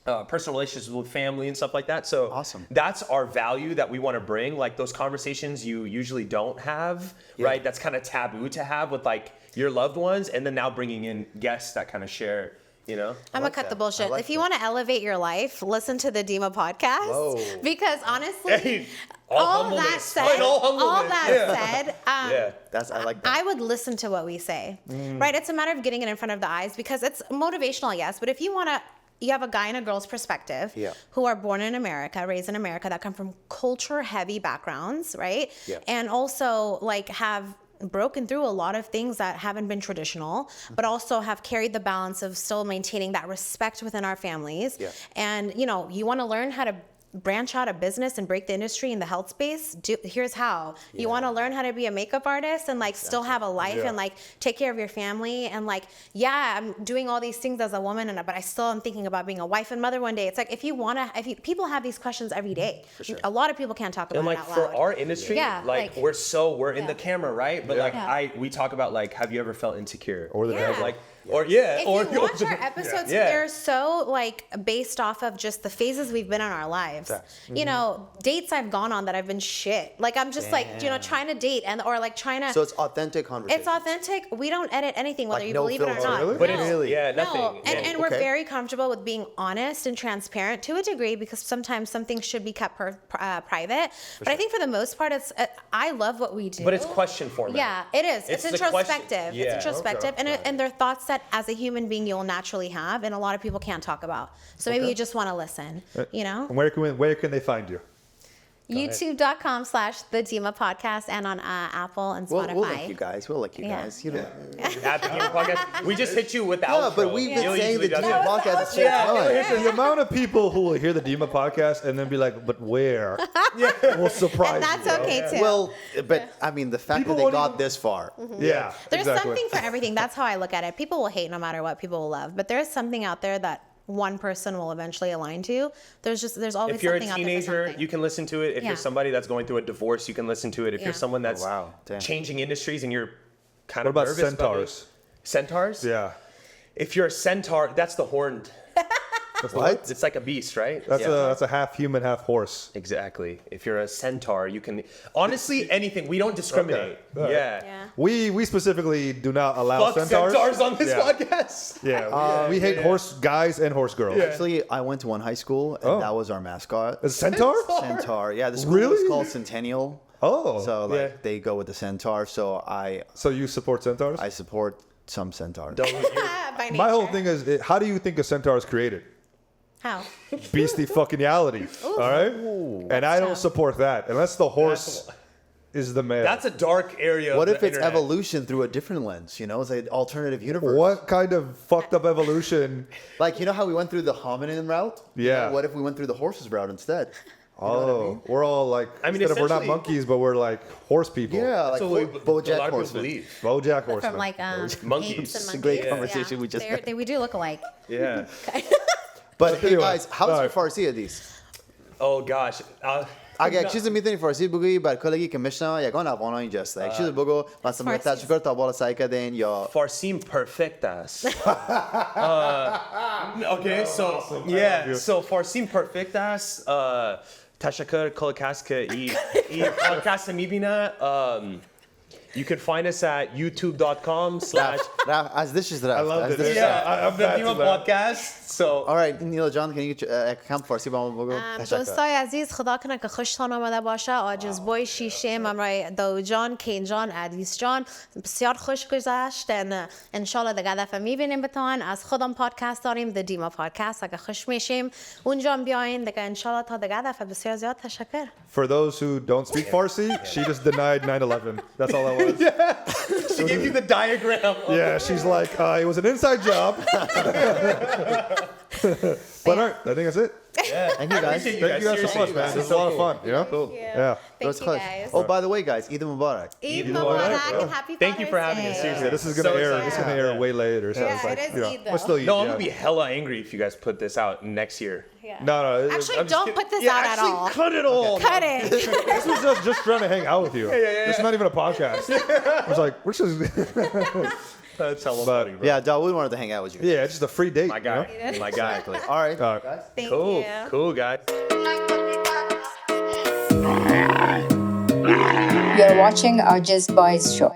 relationships with family and stuff like that. So awesome. That's our value that we want to bring. Like those conversations you usually don't have, right? That's kind of taboo to have with like your loved ones, and then now bringing in guests that kind of share, I'm gonna cut the bullshit. If you want to elevate your life, listen to the Dimah Podcast. Whoa. Because honestly, all that said, I like that. I would listen to what we say, right? It's a matter of getting it in front of the eyes because it's motivational, yes. But if you want to, you have a guy and a girl's perspective who are born in America, raised in America, that come from culture-heavy backgrounds, right? Yeah. And also like have broken through a lot of things that haven't been traditional, but also have carried the balance of still maintaining that respect within our families. Yeah. And you want to learn how to branch out a business and break the industry in the health space, here's how. You want to learn how to be a makeup artist and like still have a life and like take care of your family and like, I'm doing all these things as a woman, but I still am thinking about being a wife and mother one day. It's like, people have these questions every day. For sure. A lot of people can't talk about it out loud. For our industry, we're in the camera, right? But we talk about like, have you ever felt insecure? Or the Or If or you watch our episodes, Yeah. they're so like based off of just the phases we've been in our lives. You know, dates I've gone on that I've been shit. Like I'm just like, you know, trying to date or like trying to. So it's authentic conversation. It's authentic. We don't edit anything, whether Like you no believe it or filter. not. Really? But No. it's nothing. No, and we're Okay. very comfortable with being honest and transparent to a degree because sometimes some things should be kept private. But I think for the most part, it's I love what we do. But it's question format. Yeah, it is. It's It's the question. introspective. Yeah. It's introspective, and they're thoughts that as a human being you'll naturally have, and a lot of people can't talk about. So maybe you just want to listen. You know, And where can they find you? YouTube.com/the Dimah Podcast and on Apple and Spotify. We'll link you guys. We'll link you Yeah. guys. You know. At the Dimah Podcast, we just hit you with the Yeah, outro. but we've been Neil saying usually the does Dimah it. Podcast at the same time. The amount of people who will hear the Dimah podcast and then be like, but where? Will surprise And that's you, bro. okay too. Well, but I mean, the fact People that they won't got even- this far. Yeah, There's exactly. something for everything. That's how I look at it. People will hate no matter what. People will love. But there's something out there that one person will eventually align to. There's always If you're a something out there for teenager, something. you can listen to it. If Yeah. you're somebody that's going through a divorce, you can listen to it. If Yeah. you're someone that's wow. Damn. changing industries and you're kind What of about nervous centaurs? Centaurs? Yeah. If you're a centaur, that's the horned. What? It's like a beast, right? That's a half human, half horse. Exactly. If you're a centaur, you can honestly anything. We don't discriminate. Okay. All right. Yeah. We specifically do not allow Fuck centaurs. on this Yeah. podcast. Yeah, we hate horse guys and horse girls. Actually, I went to one high school, and that was our mascot. A centaur? Centaur. Yeah, the school Really? was called Centennial. Oh, So like Yeah. they go with the centaur. So so you support centaurs? I support some centaurs. By My whole nature. thing is, how do you think a centaur is created? How? Beastie fucking-reality, all right? And I don't tough. support that unless the horse is the male. That's a dark area. What of if the it's internet. evolution through a different lens? You know, it's an alternative universe. What kind of fucked up evolution? Like, you know how we went through the hominin route? You Yeah. know, what if we went through the horses route instead? Oh, we're all like, I mean, instead of we're not essentially- monkeys, but we're like horse people. Yeah, like That's what a lot BoJack of people Horseman. believe. BoJack Horseman. From like Monkeys. apes and It's a great monkeys. conversation we just had. We do look alike. Yeah. But hey anyway, guys, how's all your right. Farsi Adise? Oh gosh. اگه یک چیزی میتونی فارسی بگویی بر کلگی که میشنوه یگان افغان ها اینجاست یک چیز بگو مثلا فارسی. تشکر تا بالا سعی کردین یا Farsim perfectas. Okay, so yeah, so Farsim perfectas. Tashakar kolakaska e podcast mibina. You can find us at youtube.com/ رفت از دشش رفت I love از it. دشش Yeah. رفت. I'm the back to Dimah that. Podcast. So Alright, نیلا جان can you کم فارسی با ما بگو تشکر دوستای عزیز خدا کنه که خوشتان آمده باشه عاجز بوی شیشه ممرای داود جان کین جان عدیس جان بسیار خوش گذشت انشالله دیگه دفعه میبینیم بتان از خودم پادکست داریم The Dimah Podcast اگه خوش میشیم اونجا بیاین دیگه انشالله تا دیگه دفعه بسیار زیاد تشکر For those who don't speak Farsi, she just denied 9/11. That's all that was. she gave you the diagram. Yeah, she's like, it was an inside job. But all right, I think that's it. Thank you guys Appreciate Thank you guys so Seriously, much, man. This is a lot of fun. You know? Cool. Yeah. Thank Let's you close. guys Oh by the way guys Eid Mubarak Eid Mubarak. Mubarak and happy Thank you for having us. Father's Day. Seriously. Yeah, this is gonna So air. excited. This is gonna air way later. So Yeah, it's like, it is you know, Eid, though. we're still Eid, No, I'm yeah. gonna be hella angry if you guys put this out next year. No. Actually, I'm just don't kidding. put this Yeah, out at actually, all. Cut it all. Cut it. This was just trying to hang out with you. This is not even a podcast. It was like, we're just, That's hella But- funny, bro. Yeah Dawood wanted to hang out with you yeah, it's just a free date. My guy. you know? My guy. Alright All right. guys Thank Cool. you. Cool, guys. You're watching AwJiz Boys Show.